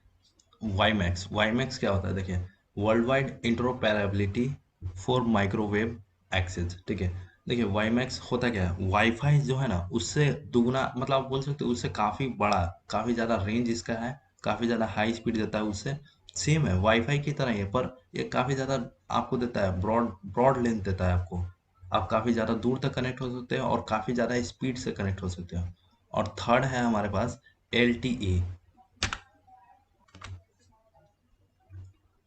वाई मैक्स। वाई मैक्स क्या होता है, देखिए world wide interoperability for microwave access. ठीक है। देखिए वाई मैक्स होता क्या है, वाईफाई जो है ना उससे दुगना, मतलब आप बोल सकते हो उससे काफ़ी बड़ा, काफ़ी ज़्यादा रेंज इसका है, काफ़ी ज़्यादा हाई स्पीड देता है, उससे सेम है वाईफाई की तरह ही है, पर ये काफ़ी ज़्यादा आपको देता है, ब्रॉड ब्रॉड लेंथ देता है आपको, आप काफ़ी ज़्यादा दूर तक कनेक्ट हो सकते हैं, और काफ़ी ज़्यादा स्पीड से कनेक्ट हो सकते हैं। और थर्ड है हमारे पास एल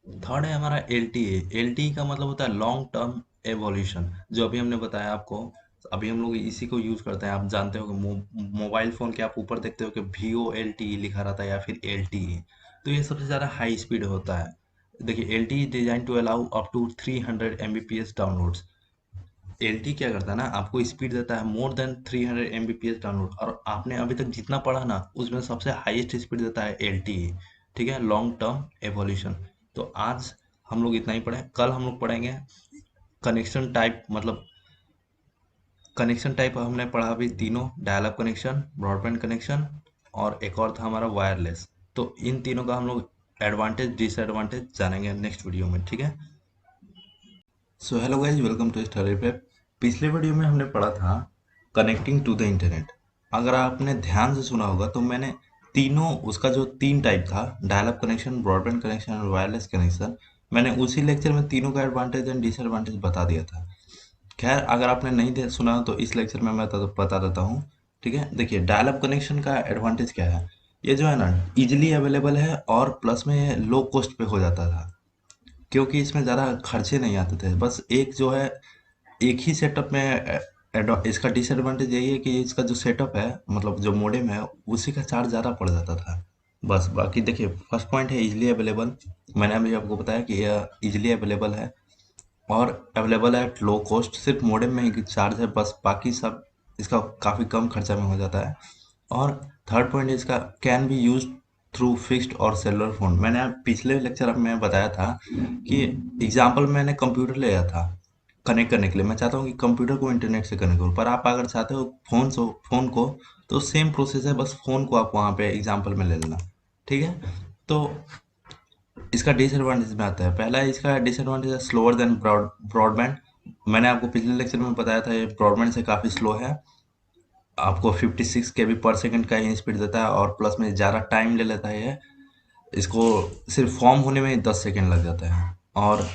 थर्ड है हमारा LTE। LTE का मतलब होता है लॉन्ग टर्म एवोल्यूशन, जो अभी हमने बताया आपको। अभी हम लोग इसी को यूज करते हैं। आप जानते हो कि मोबाइल फोन के आप ऊपर देखते हो कि VoLTE लिखा रहता है या फिर LTE। तो ये सबसे ज़्यादा हाई स्पीड होता है। देखिए, LTE design to allow up to 300 Mbps downloads. LTE क्या करता है ना, आपको स्पीड देता है मोर देन 300 Mbps डाउनलोड। और आपने अभी तक जितना पढ़ा ना, उसमें सबसे हाईएस्ट स्पीड देता है LTE। ठीक है, लॉन्ग टर्म एवोल्यूशन। तो आज हम लोग इतना ही पढ़े। कल हम लोग पढ़ेंगे कनेक्शन टाइप। मतलब कनेक्शन टाइप हमने पढ़ा अभी तीनों, dial up connection, broadband connection, और एक और था हमारा वायरलेस। तो इन तीनों का हम लोग एडवांटेज डिसएडवांटेज जानेंगे नेक्स्ट वीडियो में। ठीक है। So hello guys, welcome to study पेप। पिछले वीडियो में हमने पढ़ा था कनेक्टिंग टू द इंटरनेट। अगर आपने ध्यान से सुना होगा तो मैंने तीनों, उसका जो तीन टाइप था, dial up connection, broadband connection और वायरलेस कनेक्शन, मैंने उसी लेक्चर में तीनों का एडवांटेज एंड डिसएडवांटेज बता दिया था। खैर, अगर आपने नहीं सुना तो इस लेक्चर में मैं बता देता हूँ। ठीक है, देखिए डायल अप कनेक्शन का एडवांटेज क्या है। ये जो है ना, इजिली अवेलेबल है और प्लस में लो कॉस्ट पे हो जाता था, क्योंकि इसमें ज़्यादा खर्चे नहीं आते थे। बस एक जो है, एक ही सेटअप में इसका डिसएडवांटेज यही है कि इसका जो सेटअप है, मतलब जो मॉडेम है, उसी का चार्ज ज़्यादा पड़ जाता था। बस, बाकी देखिए, फर्स्ट पॉइंट है इजीली अवेलेबल। मैंने अभी आपको बताया कि यह इजीली अवेलेबल है और अवेलेबल है एट लो कॉस्ट। सिर्फ मॉडेम में ही चार्ज है, बस बाकी सब इसका काफ़ी कम खर्चा में हो जाता है। और थर्ड पॉइंट इसका can be use through fixed और सेलुलर फोन। मैंने पिछले लेक्चर में बताया था कि एग्जाम्पल मैंने कंप्यूटर लिया था कनेक्ट करने के लिए। मैं चाहता हूँ कि कंप्यूटर को इंटरनेट से कनेक्ट करूँ, पर आप अगर चाहते हो फोन को, तो सेम प्रोसेस है, बस फोन को आप वहाँ पे एग्जाम्पल में ले लेना। ठीक है। तो इसका डिसएडवांटेज में आता है। पहला इसका डिसएडवांटेज है स्लोअर देन ब्रॉडबैंड। मैंने आपको पिछले लेक्चर में बताया था ये ब्रॉडबैंड से काफ़ी स्लो है। आपको 56 KB पर सेकंड का ही स्पीड देता है और प्लस में ज़्यादा टाइम ले लेता है ये। इसको सिर्फ फॉर्म होने में 10 सेकंड लग जाता है। और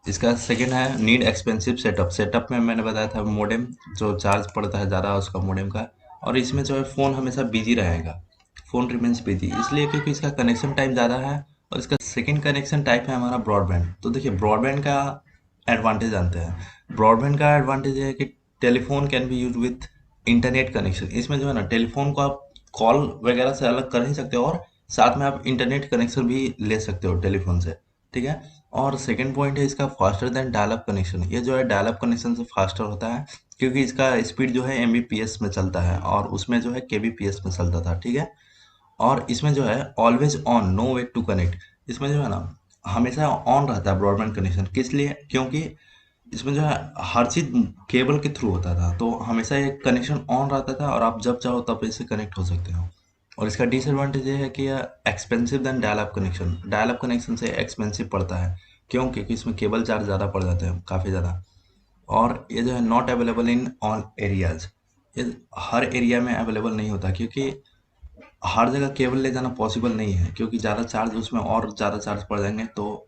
इसका सेकंड है नीड एक्सपेंसिव सेटअप। सेटअप में मैंने बताया था मॉडेम, जो चार्ज पड़ता है ज़्यादा उसका मॉडेम का। और इसमें जो है फ़ोन हमेशा बिजी रहेगा, फ़ोन रिमेंस बिजी, इसलिए क्योंकि इसका कनेक्शन टाइम ज़्यादा है। और इसका सेकंड कनेक्शन टाइप है हमारा ब्रॉडबैंड। तो देखिए, ब्रॉडबैंड का एडवांटेज जानते हैं। ब्रॉडबैंड का एडवांटेज है कि telephone can be use with internet connection. इसमें जो है ना, टेलीफोन को आप कॉल वगैरह से अलग कर ही सकते हो और साथ में आप इंटरनेट कनेक्शन भी ले सकते हो टेलीफोन से। ठीक है। और सेकंड पॉइंट है इसका faster than dial up connection. ये जो है डायल अप कनेक्शन से फास्टर होता है, क्योंकि इसका स्पीड जो है MBPS में चलता है और उसमें जो है KBPS में चलता था। ठीक है। और इसमें जो है always on, no way to connect. इसमें जो है ना, हमेशा ऑन रहता है ब्रॉडबैंड कनेक्शन। किस लिए? क्योंकि इसमें जो है हर चीज केबल के थ्रू होता था, तो हमेशा ये कनेक्शन ऑन रहता था और आप जब चाहो तब इससे कनेक्ट हो सकते हो। और इसका डिसएडवांटेज ये है कि यह expensive than dial up connection. Dial up connection से एक्सपेंसिव पड़ता है। क्यों? क्योंकि इसमें केबल चार्ज ज़्यादा पड़ जाते हैं, काफ़ी ज़्यादा। और ये जो है not available in all areas. ये हर एरिया में अवेलेबल नहीं होता, क्योंकि हर जगह केबल ले जाना पॉसिबल नहीं है, क्योंकि ज़्यादा चार्ज उसमें और ज़्यादा चार्ज पड़ जाएंगे। तो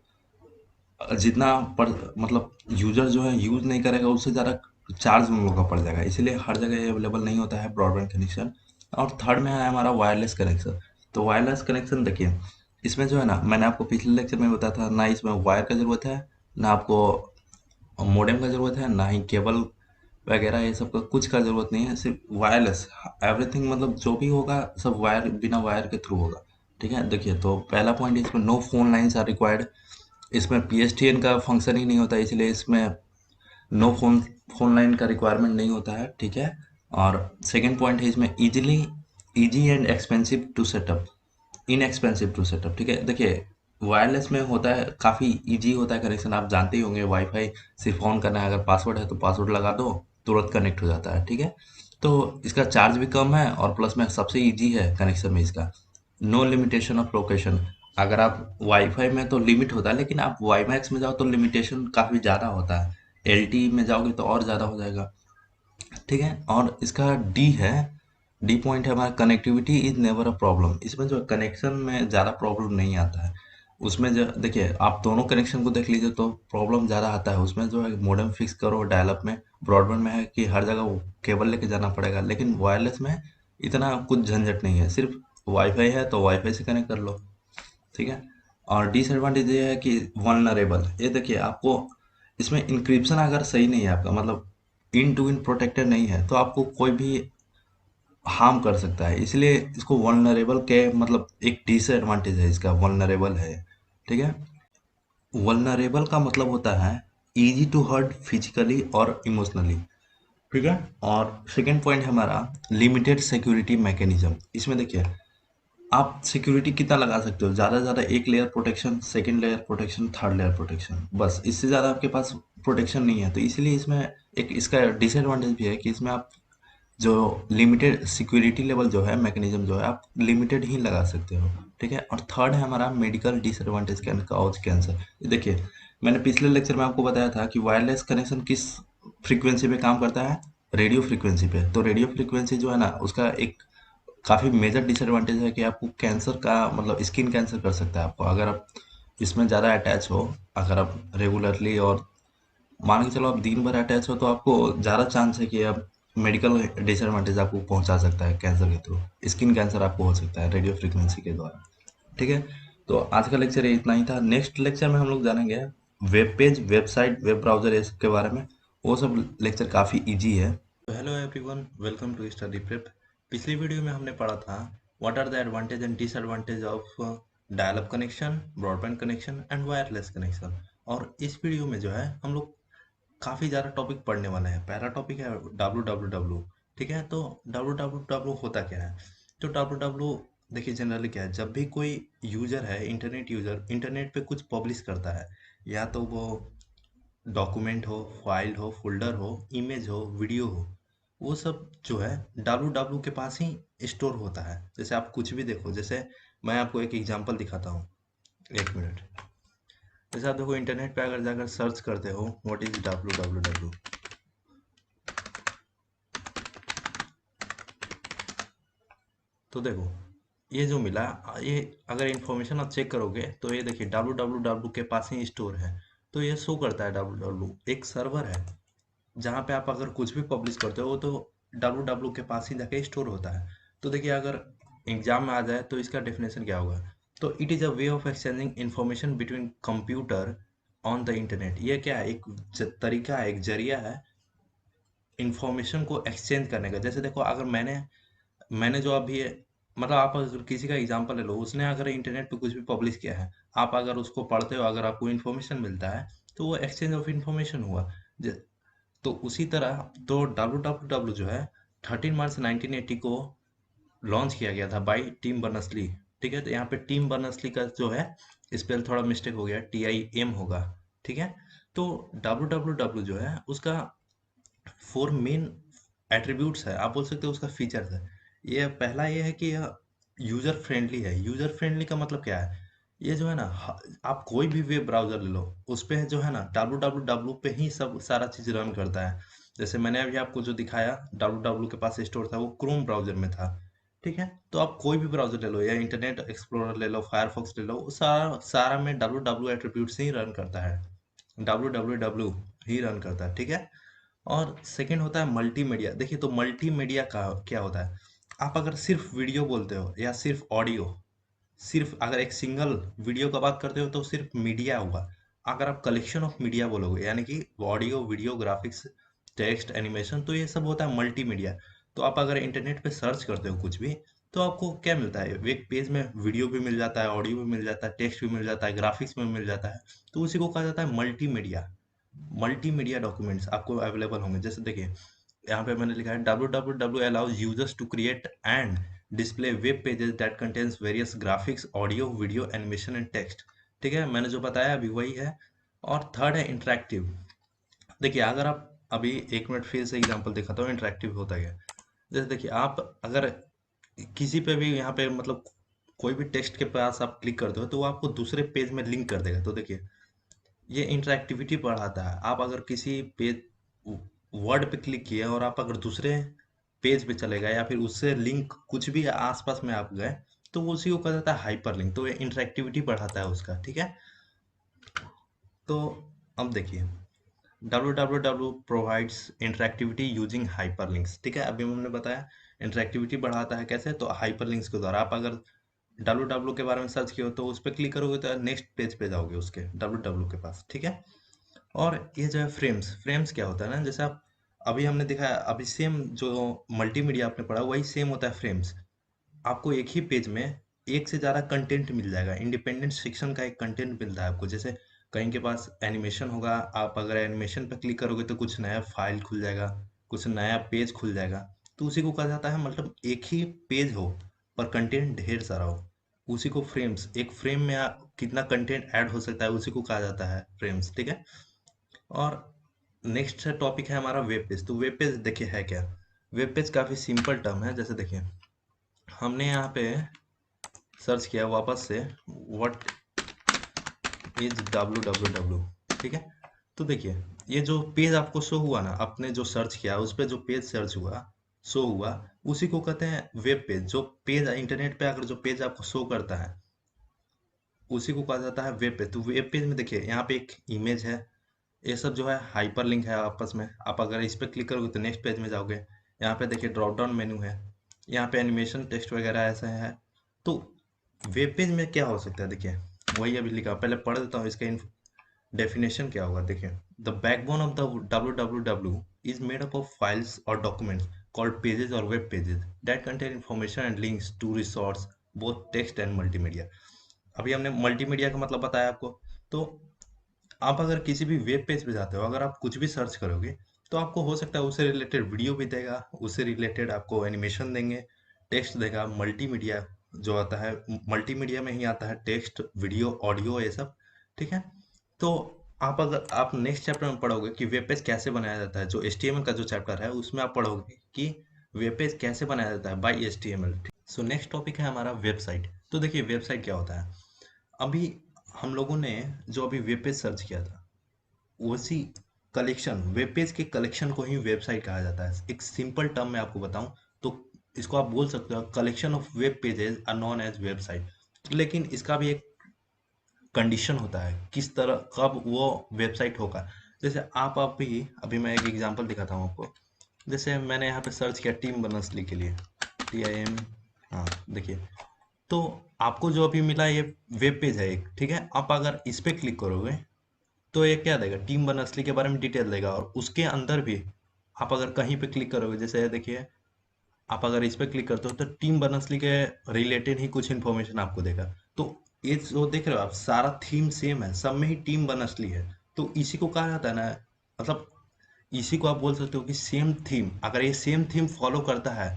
जितना पर मतलब यूजर जो है यूज नहीं करेगा, उससे ज़्यादा चार्ज उन लोगों का पड़ जाएगा, इसीलिए हर जगह ये अवेलेबल नहीं होता है ब्रॉडबैंड कनेक्शन। और थर्ड में है हमारा वायरलेस कनेक्शन। तो वायरलेस कनेक्शन देखिए, इसमें जो है ना, मैंने आपको पिछले लेक्चर में बताया था, ना इसमें वायर का ज़रूरत है, ना आपको मोडेम का ज़रूरत है, ना ही केबल वगैरह ये सब का कुछ का ज़रूरत नहीं है। सिर्फ वायरलेस एवरीथिंग, मतलब जो भी होगा सब वायर, बिना वायर के थ्रू होगा। ठीक है। देखिए, तो पहला पॉइंट, इसमें no phone lines are required. इसमें PSTN का फंक्शन ही नहीं होता, इसलिए इसमें नो फोन लाइन का रिक्वायरमेंट नहीं होता है। ठीक है। और सेकंड पॉइंट है इसमें easy and expensive to setup, inexpensive to setup. ठीक है। देखिए, वायरलेस में होता है काफ़ी इजी होता है कनेक्शन। आप जानते ही होंगे, वाईफाई सिर्फ ऑन करना है, अगर पासवर्ड है तो पासवर्ड लगा दो, तुरंत कनेक्ट हो जाता है। ठीक है। तो इसका चार्ज भी कम है और प्लस में सबसे इजी है कनेक्शन में इसका। No limitation of location. अगर आप वाईफाई में तो लिमिट होता है, लेकिन आप वाईमैक्स में जाओ तो लिमिटेशन काफ़ी ज़्यादा होता है। LTE में जाओगे तो और ज़्यादा हो जाएगा। ठीक है। और इसका डी पॉइंट है हमारा, connectivity is never a problem. इसमें जो कनेक्शन में ज़्यादा प्रॉब्लम नहीं आता है। उसमें जो देखिए, आप दोनों कनेक्शन को देख लीजिए तो प्रॉब्लम ज़्यादा आता है। उसमें जो है मॉडेम फिक्स करो डायल अप में, ब्रॉडबैंड में है कि हर जगह केबल लेके जाना पड़ेगा, लेकिन वायरलेस में इतना कुछ झंझट नहीं है। सिर्फ वाईफाई है तो वाईफाई से कनेक्ट कर लो। ठीक है। और डिसएडवांटेज ये है कि वल्नरेबल, ये देखिए आपको इसमें इंक्रिप्शन अगर सही नहीं है आपका, मतलब इन टू इन प्रोटेक्टेड नहीं है, तो आपको कोई भी हार्म कर सकता है, इसलिए इसको वल्नरेबल के मतलब एक डिसएडवांटेज है इसका, वल्नरेबल है। ठीक है, वल्नरेबल का मतलब होता है इजी टू हर्ट फिजिकली और इमोशनली। ठीक है, और सेकेंड पॉइंट है हमारा लिमिटेड सिक्योरिटी मैकेनिज्म। इसमें देखिए आप सिक्योरिटी कितना लगा सकते हो, ज़्यादा से ज़्यादा एक layer protection, second layer protection, third layer protection, बस इससे ज़्यादा आपके पास प्रोटेक्शन नहीं है। तो इसीलिए इसमें एक इसका डिसएडवांटेज भी है कि इसमें आप जो लिमिटेड सिक्योरिटी लेवल जो है, मैकेनिज्म जो है, आप लिमिटेड ही लगा सकते हो। ठीक है, और थर्ड है हमारा मेडिकल डिसएडवांटेज कॉज कैंसर। देखिए मैंने पिछले लेक्चर में आपको बताया था कि वायरलेस कनेक्शन किस फ्रीक्वेंसी पे काम करता है, रेडियो फ्रीक्वेंसी पे। तो रेडियो फ्रीक्वेंसी जो है ना, उसका एक काफ़ी मेजर डिसएडवांटेज है कि आपको कैंसर का मतलब स्किन कैंसर कर सकता है आपको, अगर आप इसमें ज़्यादा अटैच हो, अगर आप रेगुलरली, और मान के चलो आप दिन भर अटैच हो, तो आपको ज़्यादा चांस है कि आप मेडिकल डिसएडवांटेज आपको पहुंचा सकता है कैंसर के थ्रू, स्किन कैंसर आपको हो सकता है रेडियो फ्रिक्वेंसी के द्वारा। ठीक है, तो आज का लेक्चर ये इतना ही था। नेक्स्ट लेक्चर में हम लोग जानेंगे web page, website, web browser, ये सब के बारे में। वो सब लेक्चर काफ़ी इजी है। तो hello everyone, welcome to study prep. पिछली वीडियो में हमने पढ़ा था what are the advantage and disadvantage of dial up connection, broadband connection and wireless connection. और इस वीडियो में जो है हम लोग काफ़ी ज़्यादा टॉपिक पढ़ने वाले हैं। पहला टॉपिक है www। ठीक है, तो www होता क्या है? तो www देखिए जनरली क्या है, जब भी कोई यूज़र है, इंटरनेट यूज़र इंटरनेट पे कुछ पब्लिश करता है, या तो वो डॉक्यूमेंट हो, फाइल हो, फोल्डर हो, इमेज हो, वीडियो हो, वो सब जो है www के पास ही स्टोर होता है। जैसे आप कुछ भी देखो, जैसे मैं आपको एक एग्जांपल दिखाता हूँ, एक मिनट। जैसे आप देखो इंटरनेट पे अगर जाकर सर्च करते हो व्हाट इज www, तो देखो ये जो मिला, ये अगर इंफॉर्मेशन आप चेक करोगे तो ये देखिए www के पास ही स्टोर है। तो ये शो करता है www एक सर्वर है, जहाँ पे आप अगर कुछ भी पब्लिश करते हो तो www के पास ही जाके स्टोर होता है। तो देखिए अगर एग्जाम में आ जाए तो इसका डेफिनेशन क्या होगा, तो it is a way of exchanging information between computer on the internet. ये क्या है, एक तरीका है, एक जरिया है इंफॉर्मेशन को एक्सचेंज करने का। जैसे देखो अगर मैंने मैंने जो अभी मतलब आप अगर किसी का एग्जांपल ले लो, उसने अगर इंटरनेट पे कुछ भी पब्लिश किया है, आप अगर उसको पढ़ते हो, अगर आपको इन्फॉर्मेशन मिलता है, तो वो एक्सचेंज ऑफ इन्फॉर्मेशन हुआ। ज- तो उसी तरह तो www जो है 13 मार्च 1980 को लॉन्च किया गया था बाय टिम बर्नर्स-ली। ठीक है, तो यहाँ पे टिम बर्नर्स-ली का जो है स्पेल थोड़ा मिस्टेक हो गया, TIM होगा। ठीक है, तो www जो है उसका 4 मेन एट्रीब्यूट्स है, आप बोल सकते हो उसका फीचर्स है। ये पहला ये है कि यह यूजर फ्रेंडली है। यूजर फ्रेंडली का मतलब क्या है, ये जो है ना आप कोई भी वेब ब्राउजर ले लो, उस पे जो है ना www पे ही सब सारा चीज रन करता है। जैसे मैंने अभी आपको जो दिखाया www के पास स्टोर था, वो क्रोम ब्राउजर में था। ठीक है, तो आप कोई भी ब्राउजर ले लो, या इंटरनेट एक्सप्लोरर ले लो, फायरफॉक्स ले लो, वो सारा सारा में www एट्रीब्यूट से ही रन करता है, www ही रन करता है। ठीक है, और सेकंड होता है मल्टीमीडिया। देखिए तो मल्टीमीडिया का क्या होता है, आप अगर सिर्फ वीडियो बोलते हो या सिर्फ ऑडियो, सिर्फ अगर एक सिंगल वीडियो का बात करते हो तो सिर्फ मीडिया होगा। अगर आप कलेक्शन ऑफ मीडिया बोलोगे, यानी कि audio, video, graphics, text, animation, तो ये सब होता है मल्टीमीडिया। तो आप अगर इंटरनेट पे सर्च करते हो कुछ भी, तो आपको क्या मिलता है, एक पेज में वीडियो भी मिल जाता है, ऑडियो भी मिल जाता है, टेक्स्ट भी मिल जाता है, ग्राफिक्स में मिल जाता है। तो उसी को कहा जाता है मल्टीमीडिया। मल्टीमीडिया डॉक्यूमेंट्स आपको अवेलेबल होंगे। जैसे देखिए यहाँ पे मैंने लिखा है www allows users to create and display web pages that contains various graphics, audio, video, animation and text। ठीक है, मैंने जो बताया अभी वही है। और थर्ड है इंटरेक्टिव। देखिए अगर आप अभी एक मिनट फिर से एग्जांपल दिखाता हूँ इंटरेक्टिव होता है। जैसे देखिए आप अगर किसी पे भी यहाँ पे मतलब कोई भी टेक्स्ट के पास आप क्लिक करते हो, तो वो आपको दूसरे पेज में लिंक कर देगा। तो देखिए ये इंटरैक्टिविटी बढ़ाता है। आप अगर किसी पेज वर्ड पे क्लिक किए और आप अगर दूसरे पेज पे चले गए, या फिर उससे लिंक कुछ भी आसपास में आप गए, तो वो उसी को कहा जाता है हाइपर लिंक। तो ये इंटरैक्टिविटी बढ़ाता है उसका। ठीक है, तो अब देखिए www provides interactivity using hyperlinks. ठीक है, अभी हमने बताया इंटरैक्टिविटी बढ़ाता है कैसे, तो हाइपरलिंक्स के द्वारा। आप अगर www के बारे में सर्च किया हो तो उस पर क्लिक करोगे तो नेक्स्ट पेज पे जाओगे उसके www के पास, ठीक है। और ये जो है फ्रेम्स, फ्रेम्स क्या होता है ना, जैसे आप अभी हमने दिखाया, अभी सेम जो मल्टीमीडिया आपने पढ़ा वही सेम होता है फ्रेम्स। आपको एक ही पेज में एक से ज़्यादा कंटेंट मिल जाएगा, इंडिपेंडेंट सेक्शन का एक कंटेंट मिलता है आपको। जैसे कहीं के पास एनिमेशन होगा, आप अगर एनिमेशन पर क्लिक करोगे तो कुछ नया फाइल खुल जाएगा, कुछ नया पेज खुल जाएगा। तो उसी को कहा जाता है, मतलब एक ही पेज हो पर कंटेंट ढेर सारा हो, उसी को फ्रेम्स, एक फ्रेम में कितना कंटेंट ऐड हो सकता है उसी को कहा जाता है फ्रेम्स, ठीक है। और नेक्स्ट टॉपिक है हमारा वेब पेज। तो वेब पेज देखिए है क्या। वेब पेज काफ़ी सिंपल टर्म है। जैसे देखिए हमने यहाँ पे सर्च किया वापस से, व्हाट इज www, ठीक है। तो देखिए ये जो पेज आपको शो हुआ ना, आपने जो सर्च किया उस पर जो पेज सर्च हुआ, शो हुआ, उसी को कहते हैं वेब पेज। जो पेज इंटरनेट पे अगर जो पेज आपको शो करता है उसी को कहा जाता है वेब पेज। तो वेब पेज में देखिए यहाँ पे एक इमेज है, ये सब जो है हाइपर लिंक है आपस में। आप अगर इस पर क्लिक करोगे तो नेक्स्ट पेज में जाओगे, यहाँ पे देखिए ड्रॉप डाउन मेनू है, यहाँ पे एनिमेशन टेक्स्ट वगैरह ऐसा है। तो वेब पेज में क्या हो सकता है, देखिए वही अभी लिखा, पहले पढ़ देता हूँ इसका डेफिनेशन क्या होगा। देखिए the backbone of the www is made up of files और डॉक्यूमेंट्स कॉल्ड पेजेस और web pages that contain information and links to resource both text and multimedia. अभी हमने मल्टीमीडिया का मतलब बताया आपको। तो आप अगर किसी भी वेब पेज पे जाते हो, अगर आप कुछ भी सर्च करोगे तो आपको हो सकता है उससे रिलेटेड वीडियो भी देगा, उससे रिलेटेड आपको एनिमेशन देंगे, टेक्स्ट देगा, मल्टीमीडिया जो आता है, मल्टीमीडिया में ही आता है टेक्स्ट, वीडियो, ऑडियो, ये सब, ठीक है। तो आप अगर आप नेक्स्ट चैप्टर में पढ़ोगे कि वेब पेज कैसे बनाया जाता है, जो HTML का जो चैप्टर है उसमें आप पढ़ोगे कि वेब पेज कैसे बनाया जाता है by HTML। So next topic है हमारा वेबसाइट। तो देखिए वेबसाइट क्या होता है। अभी हम लोगों ने जो अभी वेब पेज सर्च किया था, उसी कलेक्शन, वेब पेज के कलेक्शन को ही वेबसाइट कहा जाता है। एक सिंपल टर्म में आपको बताऊं तो इसको आप बोल सकते हो collection of web pages are known as website. लेकिन इसका भी एक कंडीशन होता है, किस तरह कब वो वेबसाइट होगा। जैसे आप भी, अभी मैं एक एग्जांपल दिखाता हूँ आपको। जैसे मैंने यहाँ पे सर्च किया टीम बर्नर्स-ली के लिए, TIM, हाँ देखिए। तो आपको जो अभी मिला ये वेब पेज है एक, ठीक है। आप अगर इस पे क्लिक करोगे तो ये क्या देगा, टीम बर्नर्स-ली के बारे में डिटेल देगा। और उसके अंदर भी आप अगर कहीं पे क्लिक करोगे, जैसे देखिए आप अगर इस पे क्लिक करते हो तो टीम बर्नर्स-ली के रिलेटेड ही कुछ इन्फॉर्मेशन आपको देगा। तो ये जो देख रहे हो आप, सारा थीम सेम है, सब में ही टीम बर्नर्स-ली है। तो इसी को कहा जाता है ना, मतलब इसी को आप बोल सकते हो कि सेम थीम, अगर ये सेम थीम फॉलो करता है,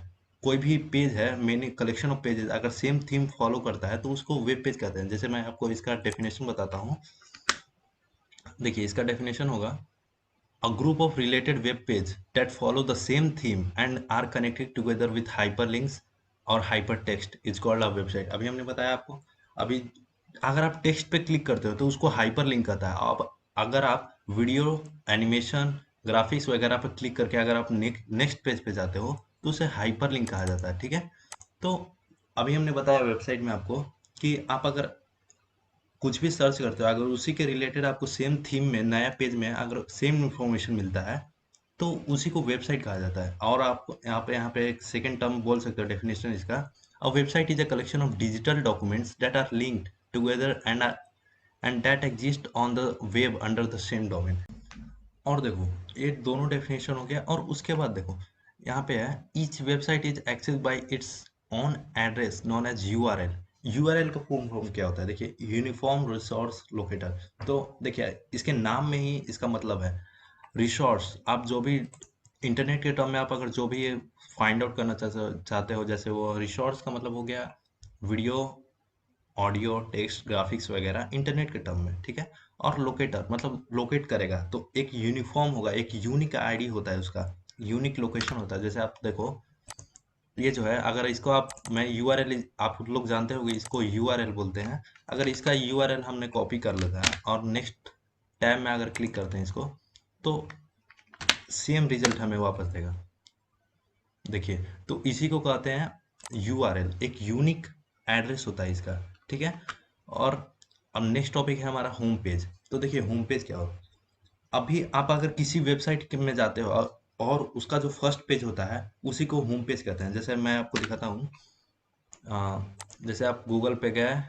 कोई भी पेज है, मैंने कलेक्शन ऑफ पेजेस अगर सेम थीम फॉलो करता है तो उसको वेब पेज कहते हैं। जैसे मैं आपको इसका डेफिनेशन बताता हूँ। देखिए इसका डेफिनेशन होगा, a group of related web page that follow the same theme and are connected together with hyperlinks or hypertext is called a website। अभी हमने बताया आपको। अभी अगर आप टेक्स्ट पे क्लिक करते हो तो उसको हाइपरलिंक कहता है। अब अगर आप वीडियो, एनिमेशन, ग्राफिक्स वगैरह पे क्लिक करके अगर आप नेक्स्ट पेज पे जाते हो तो उसे हाइपरलिंक कहा जाता है, ठीक है। तो अभी हमने बताया वेबसाइट में आपको कि आप अगर कुछ भी सर्च करते हो, अगर उसी के रिलेटेड आपको सेम थीम में नया पेज में अगर सेम इंफॉर्मेशन मिलता है तो उसी को वेबसाइट कहा जाता है। और आप यहाँ पे एक सेकंड टर्म बोल सकते हो डेफिनेशन इसका, a website is a collection of digital documents that are linked together and that exist on the web under the same domain. और देखो ये दोनों डेफिनेशन हो गया। और उसके बाद देखो यहाँ पे है, each website is access by its own address known as URL. URL का फुल फॉर्म क्या होता है, देखिए यूनिफॉर्म रिसोर्स लोकेटर। तो देखिए इसके नाम में ही इसका मतलब है रिसोर्स। आप जो भी इंटरनेट के टर्म में आप अगर जो भी फाइंड आउट करना चाहते हो, जैसे वो रिसोर्स का मतलब हो गया वीडियो, ऑडियो, टेक्स्ट, ग्राफिक्स वगैरह इंटरनेट के टर्म में, ठीक है। और लोकेटर मतलब लोकेट करेगा, तो एक यूनिफॉर्म होगा, एक यूनिक आईडी होता है उसका, यूनिक लोकेशन होता है। जैसे आप देखो ये जो है, अगर इसको आप, मैं यूआरएल, आप लोग जानते होंगे इसको यूआरएल बोलते हैं। अगर इसका यूआरएल हमने कॉपी कर लेता है और नेक्स्ट टैब में अगर क्लिक करते हैं इसको तो सेम रिजल्ट हमें वापस देगा। देखिए तो इसी को कहते हैं यूआरएल, एक यूनिक एड्रेस होता है इसका, ठीक है। और अब नेक्स्ट टॉपिक है हमारा होम पेज। तो देखिए होम पेज क्या हो, अभी आप अगर किसी वेबसाइट में जाते हो और उसका जो फर्स्ट पेज होता है उसी को होम पेज कहते हैं। जैसे मैं आपको दिखाता हूँ, जैसे आप गूगल पे गए,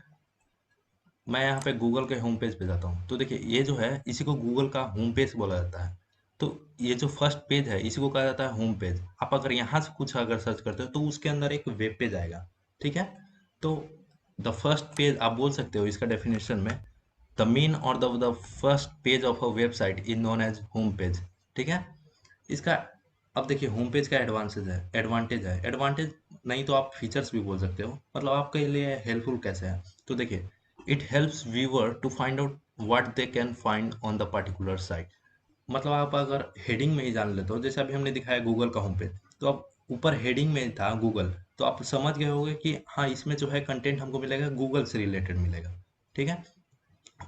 मैं यहाँ पे गूगल के होम पेज पे जाता हूँ, तो देखिए ये जो है इसी को गूगल का होम पेज बोला जाता है। तो ये जो फर्स्ट पेज है इसी को कहा जाता है होम पेज। आप अगर यहाँ से कुछ अगर सर्च करते हो तो उसके अंदर एक वेब पेज आएगा, ठीक है। तो द फर्स्ट पेज आप बोल सकते हो इसका डेफिनेशन में, द मेन और the first page of a website is known age home page, ठीक है। इसका अब देखिए होम पेज का एडवांटेज नहीं तो आप फीचर्स भी बोल सकते हो, मतलब आपके लिए हेल्पफुल कैसे है। तो देखिए it helps viewer to find out what they can find on the particular site. मतलब आप अगर हेडिंग में ही जान लेते हो, जैसे अभी हमने दिखाया गूगल का होम पेज, तो अब ऊपर हेडिंग में था गूगल, तो आप समझ गए होंगे कि हाँ इसमें जो है कंटेंट हमको मिलेगा गूगल से रिलेटेड मिलेगा, ठीक है।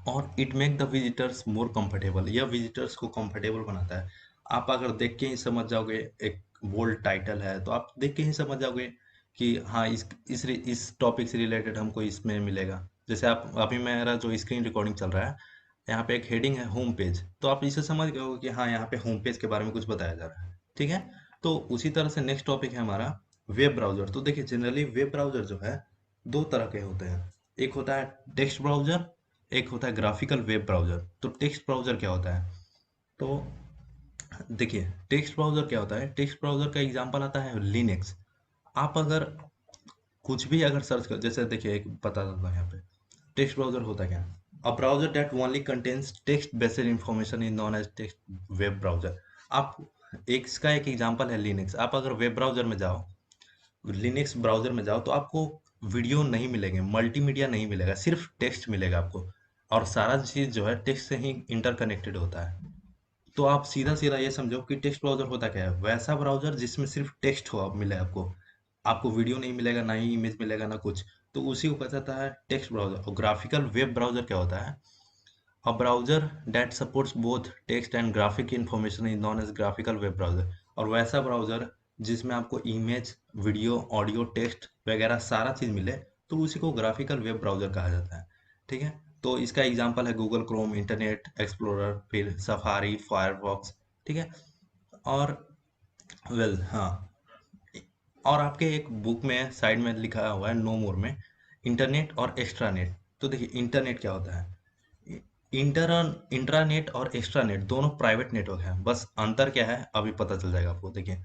और it make the visitors more comfortable, यह विजिटर्स को कंफर्टेबल बनाता है। आप अगर देख के ही समझ जाओगे, एक बोल्ड टाइटल है तो आप देख के ही समझ जाओगे कि हाँ इस टॉपिक से रिलेटेड हमको इसमें मिलेगा। जैसे आप अभी मेरा जो स्क्रीन रिकॉर्डिंग चल रहा है, यहाँ पे एक हेडिंग है होम पेज, तो आप इसे समझ गए हो कि हाँ यहाँ पे होम पेज के बारे में कुछ बताया जा रहा है, ठीक है। तो उसी तरह से नेक्स्ट टॉपिक है हमारा वेब ब्राउजर। तो देखिए जनरली वेब ब्राउजर जो है दो तरह के होते हैं, एक होता है टेक्स्ट ब्राउजर, एक होता है ग्राफिकल वेब ब्राउजर। तो टेक्स्ट ब्राउजर क्या होता है, तो देखिए टेक्स्ट ब्राउजर क्या होता है, टेक्स्ट ब्राउजर का एग्जांपल आता है लिनक्स। आप अगर कुछ भी अगर सर्च कर, जैसे देखिए एक बता देता हूँ यहाँ पे टेक्स्ट ब्राउजर होता क्या है। A browser that only contains text based information is known as text web browser. आप एक इसका एक एग्जांपल है लिनक्स। आप अगर वेब ब्राउजर में जाओ, लिनक्स ब्राउजर में जाओ, तो आपको वीडियो नहीं मिलेंगे, मल्टीमीडिया नहीं मिलेगा, सिर्फ टेक्स्ट मिलेगा आपको। और सारा चीज जो है टेक्स्ट से ही इंटरकनेक्टेड होता है। तो आप सीधा सीधा ये समझो कि टेक्स्ट ब्राउजर होता क्या है, वैसा ब्राउजर जिसमें सिर्फ टेक्स्ट हो मिले आपको, आपको वीडियो नहीं मिलेगा, ना ही इमेज मिलेगा, ना कुछ। तो उसी को कहा जाता है टेक्स्ट ब्राउजर। और ग्राफिकल वेब ब्राउजर क्या होता है, a browser that supports both text and graphic information is known as graphical web browser। और वैसा ब्राउजर जिसमें आपको इमेज, वीडियो, ऑडियो, टेक्स्ट वगैरह सारा चीज मिले, तो उसी को ग्राफिकल वेब ब्राउजर कहा जाता है, ठीक है। तो इसका एग्जांपल है गूगल क्रोम, इंटरनेट एक्सप्लोरर, फिर सफारी, फायरफॉक्स, ठीक है। और हाँ, और आपके एक बुक में साइड में लिखा हुआ है नो मोर में, इंटरनेट और एक्स्ट्रानेट। तो देखिए इंटरनेट क्या होता है, इंटर इंट्रानेट और एक्स्ट्रानेट दोनों प्राइवेट नेटवर्क हैं, बस अंतर क्या है अभी पता चल जाएगा आपको। देखिए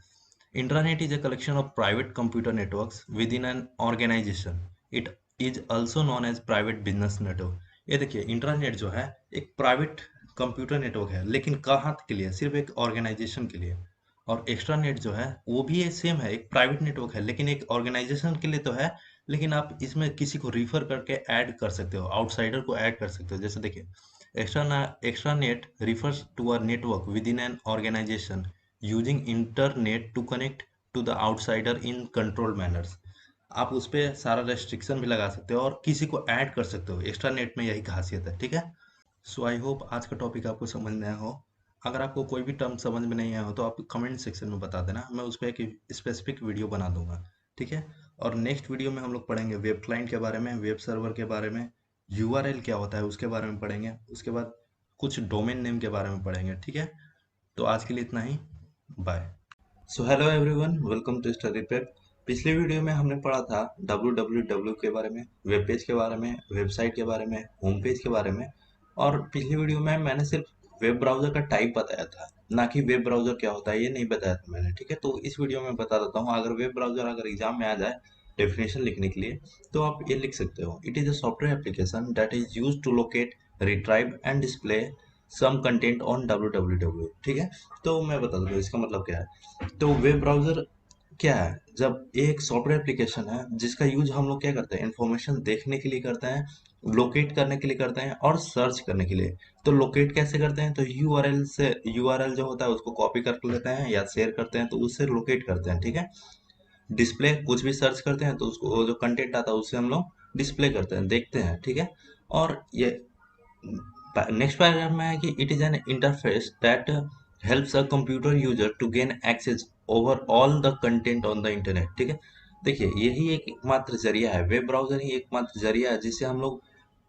intranet is a collection of private computer networks within an organization। It is also known as private business network। ये देखिए इंट्रानेट जो है एक प्राइवेट कंप्यूटर नेटवर्क है, लेकिन कहाँ के लिए, सिर्फ एक ऑर्गेनाइजेशन के लिए। और एक्स्ट्रानेट जो है वो भी सेम है, एक प्राइवेट नेटवर्क है, लेकिन एक ऑर्गेनाइजेशन के लिए तो है, लेकिन आप इसमें किसी को रिफर करके ऐड कर सकते हो, आउटसाइडर को ऐड कर सकते हो। जैसे देखिए extranet refers to a network within an organization using internet to connect to the outsider in controlled manners। आप उस पे सारा रेस्ट्रिक्शन भी लगा सकते हो और किसी को ऐड कर सकते हो, एक्स्ट्रा नेट में यही खासियत है, ठीक है। सो आई होप आज का टॉपिक आपको समझ में आया हो। अगर आपको कोई भी टर्म समझ में नहीं आया हो तो आप कमेंट सेक्शन में बता देना, मैं उस पर एक स्पेसिफिक वीडियो बना दूंगा, ठीक है। और नेक्स्ट वीडियो में हम लोग पढ़ेंगे वेब क्लाइंट के बारे में, वेब सर्वर के बारे में, यूआरएल क्या होता है उसके बारे में पढ़ेंगे, उसके बाद कुछ डोमेन नेम के बारे में पढ़ेंगे, ठीक है। तो आज के लिए इतना ही, bye. So hello everyone, welcome to study prep. पिछले वीडियो में हमने पढ़ा था www के बारे में, वेब पेज के बारे में, वेबसाइट के बारे में, होम पेज के बारे में। और पिछली वीडियो में मैंने सिर्फ वेब ब्राउजर का टाइप बताया था, ना कि वेब ब्राउजर क्या होता है ये नहीं बताया था मैंने, ठीक है। तो इस वीडियो में बता देता हूँ, अगर वेब ब्राउजर अगर एग्जाम में आ जाए डेफिनेशन लिखने के लिए, तो आप ये लिख सकते हो, it is a software application that is use to locate, retrieve and display some content on www, ठीक है। तो मैं बता दूँ इसका मतलब क्या है। तो वेब ब्राउजर क्या है, जब एक सॉफ्टवेयर एप्लीकेशन है जिसका यूज हम लोग क्या करते हैं, इंफॉर्मेशन देखने के लिए करते हैं, लोकेट करने के लिए करते हैं, और सर्च करने के लिए। तो लोकेट कैसे करते हैं, तो यूआरएल से, यूआरएल जो होता है उसको कॉपी कर लेते हैं या शेयर करते हैं, तो उससे लोकेट करते हैं, ठीक है। डिस्प्ले, कुछ भी सर्च करते हैं तो उसको वो जो कंटेंट आता है उससे हम लोग डिस्प्ले करते हैं, देखते हैं, ठीक है। और ये नेक्स्ट पैराग्राफ में है कि it is an interface that helps a computer user to gain access over all the content on the internet, ठीक है। देखिए यही एक एकमात्र जरिया है, वेब ब्राउजर ही एकमात्र जरिया है जिससे हम लोग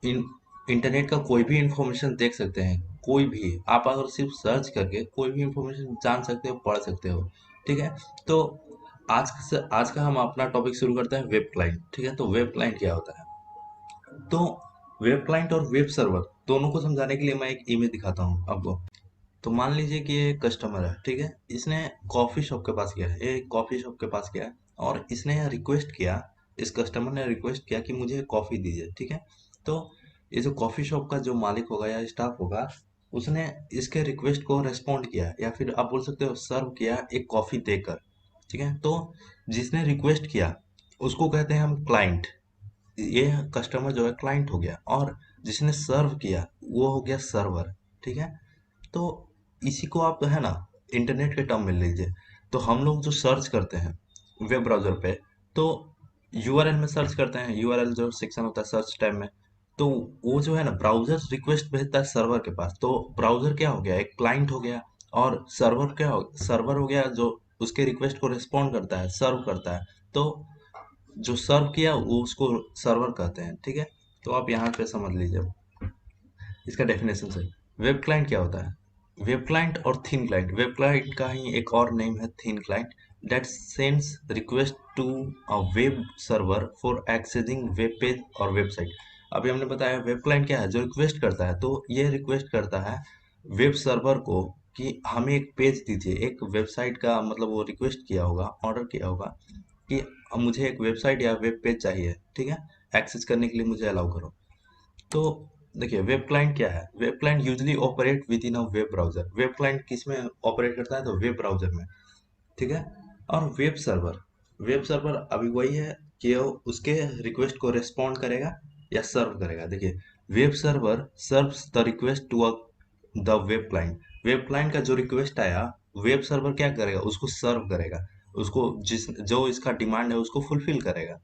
इन इंटरनेट का कोई भी इंफॉर्मेशन देख सकते हैं, कोई भी आप अगर सिर्फ सर्च करके कोई भी इंफॉर्मेशन जान सकते हो, पढ़ सकते हो, ठीक है। तो आज का हम अपना टॉपिक शुरू करते हैं वेब क्लाइंट। ठीक है, तो वेब क्लाइंट क्या होता है? तो वेब क्लाइंट और वेब सर्वर दोनों को समझाने के लिए मैं एक इमेज दिखाता हूँ आपको। तो मान लीजिए कि ये कस्टमर है, ठीक है, इसने कॉफी शॉप के पास गया है, ये कॉफी शॉप के पास गया है और इसने रिक्वेस्ट किया, इस कस्टमर ने रिक्वेस्ट किया कि मुझे कॉफी दीजिए। ठीक है, तो ये जो कॉफी शॉप का जो मालिक होगा या स्टाफ होगा, उसने इसके रिक्वेस्ट को रेस्पॉन्ड किया या फिर आप बोल सकते हो सर्व किया एक कॉफी देकर। ठीक है, तो जिसने रिक्वेस्ट किया उसको कहते हैं हम क्लाइंट, ये कस्टमर जो है क्लाइंट हो गया, और जिसने सर्व किया वो हो गया सर्वर। ठीक है, तो इसी को आप है ना इंटरनेट के टर्म में लीजिए। तो हम लोग जो सर्च करते हैं वेब ब्राउजर पे, तो यूआरएल में सर्च करते हैं, यूआरएल जो सेक्शन होता है सर्च टैब में, तो वो जो है ना ब्राउजर रिक्वेस्ट भेजता है सर्वर के पास। तो ब्राउजर क्या हो गया, एक क्लाइंट हो गया, और सर्वर हो गया जो उसके रिक्वेस्ट को रिस्पॉन्ड करता है, सर्व करता है। तो जो सर्व किया वो उसको सर्वर कहते हैं। ठीक है, तो आप यहाँ पे समझ लीजिए इसका डेफिनेशन से। वेब क्लाइंट क्या होता है? वेब क्लाइंट और थिन क्लाइंट, वेब क्लाइंट का ही एक और नेम है thin client, that sends request to a web server for accessing web page और वेबसाइट। अभी हमने बताया वेब क्लाइंट क्या है, जो रिक्वेस्ट करता है, तो ये रिक्वेस्ट करता है वेब सर्वर को कि हमें एक पेज दीजिए, एक वेबसाइट का, मतलब वो रिक्वेस्ट किया होगा, ऑर्डर किया होगा कि अब मुझे एक वेबसाइट या वेब पेज चाहिए। ठीक है, एक्सेस करने के लिए मुझे अलाउ करो। तो देखिए वेब क्लाइंट क्या है, web client usually operate with in a web browser. Web client किस में ऑपरेट करता है? तो वेब ब्राउजर में। ठीक है, और वेब सर्वर अभी वही है कि वो उसके रिक्वेस्ट को रिस्पॉन्ड करेगा या सर्व करेगा। देखिए web server serves the request to the web client. Web client का जो रिक्वेस्ट आया, वेब सर्वर क्या करेगा, उसको सर्व करेगा, उसको जिस जो इसका डिमांड है उसको फुलफिल करेगा।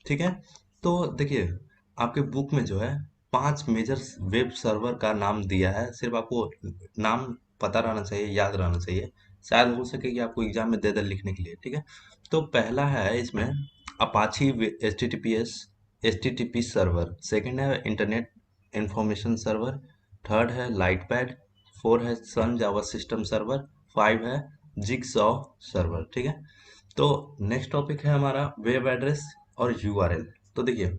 ठीक है, तो देखिए आपके बुक में जो है 5 मेजर वेब सर्वर का नाम दिया है, सिर्फ आपको नाम पता रहना चाहिए, याद रहना चाहिए, शायद हो सके कि आपको एग्जाम में दे दे लिखने के लिए। ठीक है, तो पहला है इसमें Apache H T T P server, second है इंटरनेट इंफॉर्मेशन सर्वर, थर्ड है लाइटपैड, फोर है सन जावा सिस्टम सर्वर, फाइव है जिगसॉ सर्वर। ठीक है, तो नेक्स्ट टॉपिक है हमारा वेब एड्रेस और यूआरएल। तो देखिए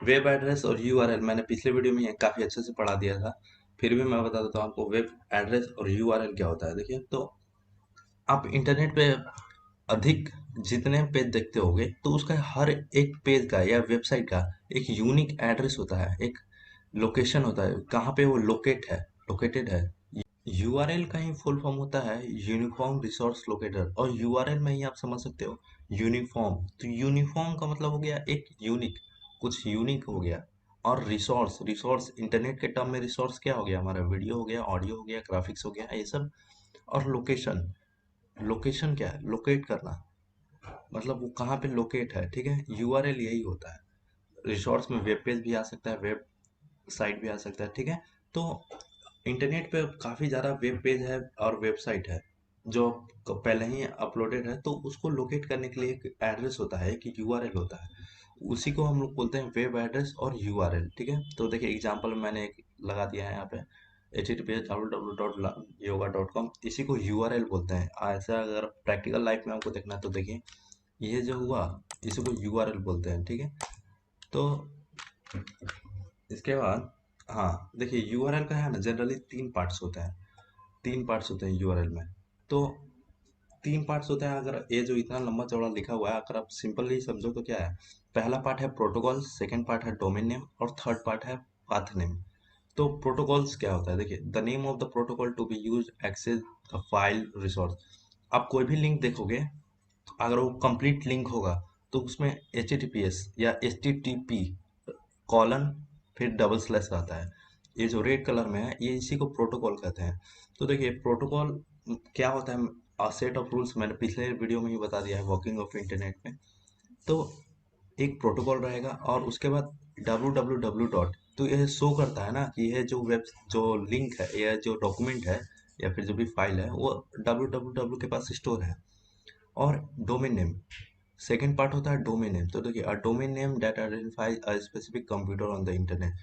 वेब एड्रेस और यूआरएल मैंने पिछले वीडियो में ये काफी अच्छे से पढ़ा दिया था, फिर भी मैं बता देता हूँ आपको वेब एड्रेस और यूआरएल क्या होता है। देखिए, तो आप इंटरनेट पे अधिक जितने पेज देखते होगे, तो उसका हर एक पेज का या वेबसाइट का एक यूनिक एड्रेस होता है, एक लोकेशन होता है, कहाँ पे वो लोकेटेड है। यूआरएल का ही फुल फॉर्म होता है यूनिफॉर्म रिसोर्स लोकेटर, और यूआरएल में ही आप समझ सकते हो यूनिफॉर्म। तो यूनिफॉर्म का मतलब हो गया एक यूनिक, कुछ यूनिक हो गया। और रिसोर्स, इंटरनेट के टर्म में रिसोर्स क्या हो गया, हमारा वीडियो हो गया, ऑडियो हो गया, ग्राफिक्स हो गया, ये सब। और लोकेशन, लोकेशन क्या है, लोकेट करना, मतलब वो कहाँ पे लोकेट है। ठीक है, यूआरएल यही होता है। रिसोर्स में वेब पेज भी आ सकता है, वेब साइट भी आ सकता है। ठीक है, तो इंटरनेट पे काफ़ी ज़्यादा वेब पेज है और वेबसाइट है जो पहले ही अपलोडेड है, तो उसको लोकेट करने के लिए एक एड्रेस होता है, एक यूआरएल होता है, उसी को हम लोग बोलते हैं वेब एड्रेस और यूआरएल। ठीक है, तो देखिए एग्जांपल मैंने एक लगा दिया है यहाँ पे, https://yoga.com, इसी को यूआरएल बोलते हैं। ऐसा अगर प्रैक्टिकल लाइफ में आपको देखना है तो देखिए ये जो हुआ, इसी को यूआरएल बोलते हैं। ठीक है, तो इसके बाद हाँ देखिए यूआरएल का है ना जनरली तीन पार्ट्स होते हैं, यूआरएल में। तो तीन पार्ट्स होते हैं, अगर ये जो इतना लंबा चौड़ा लिखा हुआ है अगर आप सिंपली समझो तो क्या है, पहला पार्ट है प्रोटोकॉल, सेकंड पार्ट है डोमेन नेम, और थर्ड पार्ट है पाथ नेम। तो प्रोटोकॉल्स क्या होता है, देखिए the name of the protocol to be use access the file resource. आप कोई भी लिंक देखोगे, अगर वो कंप्लीट लिंक होगा तो उसमें एच या एच कॉलन फिर डबल स्लैश रहता है, ये जो रेड कलर में है ये इसी को प्रोटोकॉल कहते हैं। तो देखिए प्रोटोकॉल क्या होता है, सेट ऑफ रूल्स, मैंने पिछले वीडियो में ही बता दिया है वॉकिंग ऑफ इंटरनेट में। तो एक प्रोटोकॉल रहेगा और उसके बाद www डॉट, तो यह शो करता है ना कि यह जो लिंक है, यह जो डॉक्यूमेंट है या फिर जो भी फाइल है वो www के पास स्टोर है। और डोमेन नेम, सेकेंड पार्ट होता है डोमेन नेम। तो देखिए a domain name that identifies a specific computer on the internet.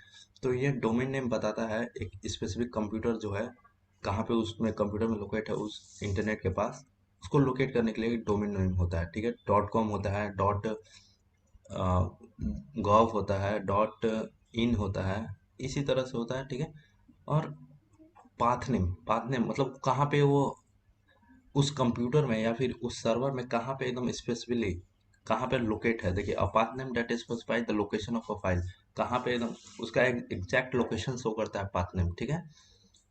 तो ये डोमेन नेम बताता है एक स्पेसिफिक कंप्यूटर जो है, कहाँ पे उसमें कंप्यूटर में लोकेट है उस इंटरनेट के पास, उसको लोकेट करने के लिए डोमेन नेम होता है, ठीक है। डॉट कॉम होता है, डॉट गॉव होता है, डॉट इन होता है, इसी तरह से होता है, ठीक है। और पाथ नेम मतलब कहाँ पे वो उस कंप्यूटर में या फिर उस सर्वर में कहाँ पे एकदम स्पेसिफिकली कहाँ पे लोकेट है। देखिए, a path name that specify the location of a file, कहाँ पे एकदम उसका एक एग्जैक्ट लोकेशन शो करता है पाथ नेम, ठीक है।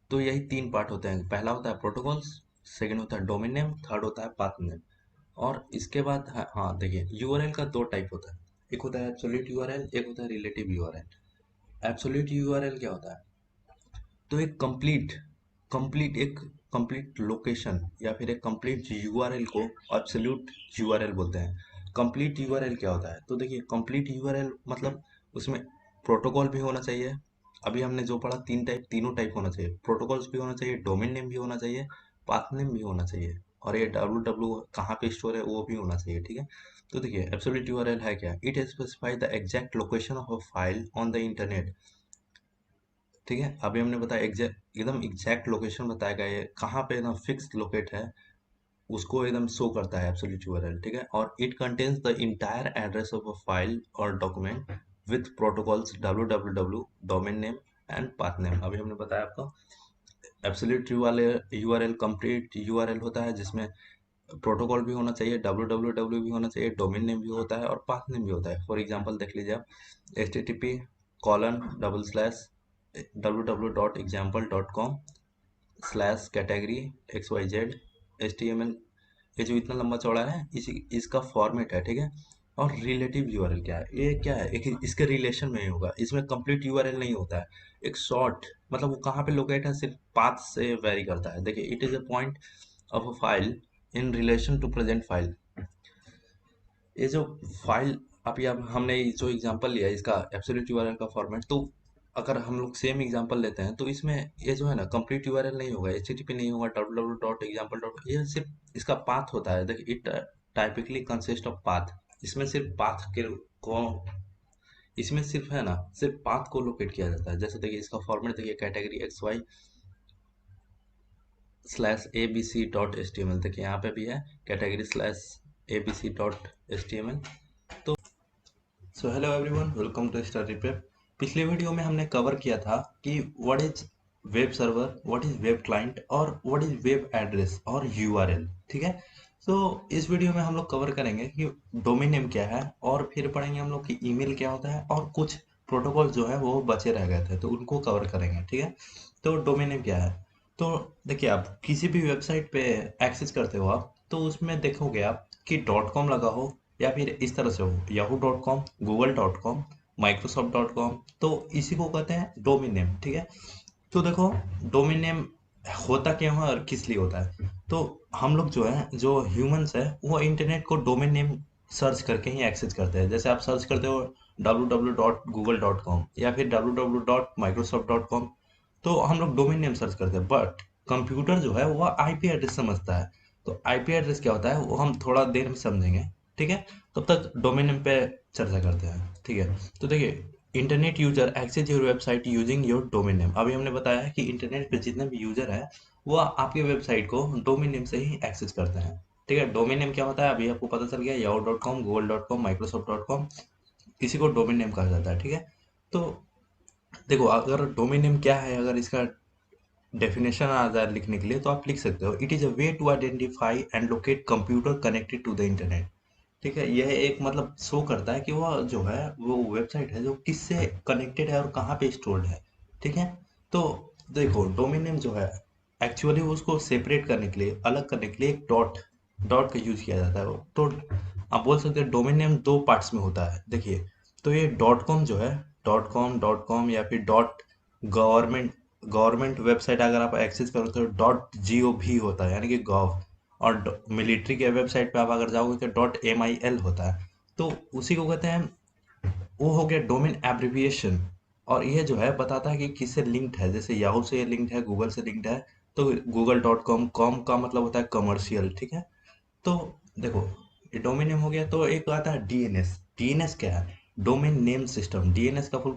तो यही तीन पार्ट होते हैं, पहला होता है प्रोटोकॉल्स, सेकंड होता है डोमेन नेम, थर्ड होता है पाथ नेम। और इसके बाद हाँ देखिए, यूआरएल का दो टाइप होता है, एक होता है एब्सोल्यूट यूआरएल, एक होता है रिलेटिव यूआरएल। एब्सोल्यूट यूआरएल क्या होता है? तो एक कंप्लीट लोकेशन या फिर एक कंप्लीट यूआरएल को एब्सोल्यूट यूआरएल बोलते हैं। कंप्लीट यूआरएल क्या होता है? तो देखिए, कंप्लीट यूआरएल मतलब उसमें प्रोटोकॉल भी होना चाहिए। अभी हमने जो पढ़ा तीनों टाइप होना चाहिए, प्रोटोकॉल्स भी होना चाहिए, डोमेन नेम भी होना चाहिए, पाथ नेम भी होना चाहिए, और ये डब्ल्यू डब्ल्यू कहाँ पे स्टोर है वो भी होना चाहिए, ठीक है। तो देखिए, एब्सोल्यूट यूआरएल है क्या? It specify the exact location of a file on the internet, ठीक है। अभी हमने बताया एग्जैक्ट, एकदम एग्जैक्ट लोकेशन बताया गया है, कहाँ पे एकदम फिक्स लोकेट है, उसको एकदम शो करता है एब्सोल्यूट यूआरएल, ठीक है। और it contains the entire address of a file और document with protocols www, domain name and path name. अभी हमने बताया आपको एब्सोल्यूट यूआरएल कंप्लीट यूआरएल होता है, जिसमें प्रोटोकॉल भी होना चाहिए, www भी होना चाहिए, डोमेन नेम भी होता है और पाथ नेम भी होता है। फॉर एग्जांपल देख लीजिए आप, http:// www.example.com/category xyz html, ये जो इतना लंबा चौड़ा है इसी इसका फॉर्मेट है, ठीक है। और रिलेटिव यूआरएल क्या है? ये क्या है? एक इसके रिलेशन में ही होगा, इसमें कंप्लीट यूआरएल नहीं होता है। एक शॉर्ट मतलब वो कहाँ पे लोकेट है सिर्फ पाथ से वेरी करता है। देखिए, it is a point of a file in relation to present file. ये जो फाइल अभी अब हमने ये जो एग्जांपल लिया है इसका एब्सोल्यूट यूआरएल का फॉर्मेट, तो अगर हम लोग सेम एग्जांपल लेते हैं तो इसमें ये जो है ना कंप्लीट यूआरएल नहीं होगा, एचटीटीपी नहीं होगा, www.example. ये सिर्फ इसका पाथ होता है। देखिए, it typically consist of path, इसमें सिर्फ पाथ के को इसमें सिर्फ है ना सिर्फ पाथ को लोकेट किया जाता है। जैसे देखिए, इसका फॉर्मेट देखिए, कैटेगरी xy/abc.html, देखिए यहाँ पे भी है कैटेगरी/abc.html। So hello everyone, welcome to study prep. पिछले वीडियो में हमने कवर किया था कि what is web server, what is web client और व्हाट इज वेब एड्रेस और यूआरएल, ठीक है। सो इस वीडियो में हम लोग कवर करेंगे कि डोमेन नेम क्या है, और फिर पढ़ेंगे हम लोग कि ईमेल क्या होता है, और कुछ प्रोटोकॉल जो है वो बचे रह गए थे तो उनको कवर करेंगे, ठीक है। तो डोमेन नेम क्या है? तो देखिए, आप किसी भी वेबसाइट पे एक्सेस करते हो आप, तो उसमें देखोगे आप कि डॉट कॉम लगा हो या फिर इस तरह से हो, yahoo.com, google.com, microsoft.com, तो इसी को कहते हैं डोमेन नेम, ठीक है। तो देखो, डोमेन नेम होता क्यों है और किस लिए होता है? तो हम लोग जो है, जो ह्यूमंस है, वो इंटरनेट को डोमेन नेम सर्च करके ही एक्सेस करते हैं। जैसे आप सर्च करते हो www.google.com या फिर www.microsoft.com, तो हम लोग डोमेन नेम सर्च करते हैं। बट कंप्यूटर जो है वो आईपी एड्रेस समझता है। तो आईपी एड्रेस क्या होता है वो हम थोड़ा देर में समझेंगे, ठीक है। तब तक डोमेन नेम पे चर्चा करते हैं, ठीक है। तो देखिए, internet user access your website using your domain name. अभी हमने बताया है कि इंटरनेट पे जितने भी यूजर है वो आपके वेबसाइट को डोमेन नेम से ही एक्सेस करते हैं, ठीक है। डोमेन नेम क्या होता है अभी आपको पता चल गया, yahoo.com, google.com, microsoft.com, इसी को डोमेन नेम कहा जाता है, ठीक है। तो देखो, अगर डोमेन नेम क्या है, अगर इसका डेफिनेशन आ जाए लिखने के लिए तो आप लिख सकते हो, it is a way to identify and locate computer connected to the internet, ठीक है। यह एक मतलब शो करता है कि वह जो है वो वेबसाइट है जो किससे कनेक्टेड है और कहाँ पे स्टोर्ड है, ठीक है। तो देखो, डोमेन नेम जो है एक्चुअली उसको सेपरेट करने के लिए, अलग करने के लिए एक डॉट डॉट का यूज किया जाता है। तो आप बोल सकते हैं डोमेन नेम दो पार्ट्स में होता है, देखिए। तो ये डॉट कॉम जो है, डॉट कॉम या फिर डॉट गवर्नमेंट गवर्नमेंट वेबसाइट अगर आप एक्सेस करो तो .gov होता है, यानी कि गॉव। और मिलिट्री के वेबसाइट पे आप अगर जाओगे तो .mil होता है। तो उसी को कहते हैं, वो हो गया डोमेन एब्रिविएशन। और ये जो है बताता है कि किससे लिंक्ड है, जैसे याहू से लिंक्ड है, गूगल से लिंक्ड है। तो google.com, कॉम का मतलब होता है कमर्शियल, ठीक है। तो देखो, ये डोमेन नेम हो गया। तो एक आता है डीएनएस। डीएनएस क्या है? Domain name system. डीएनएस का फुल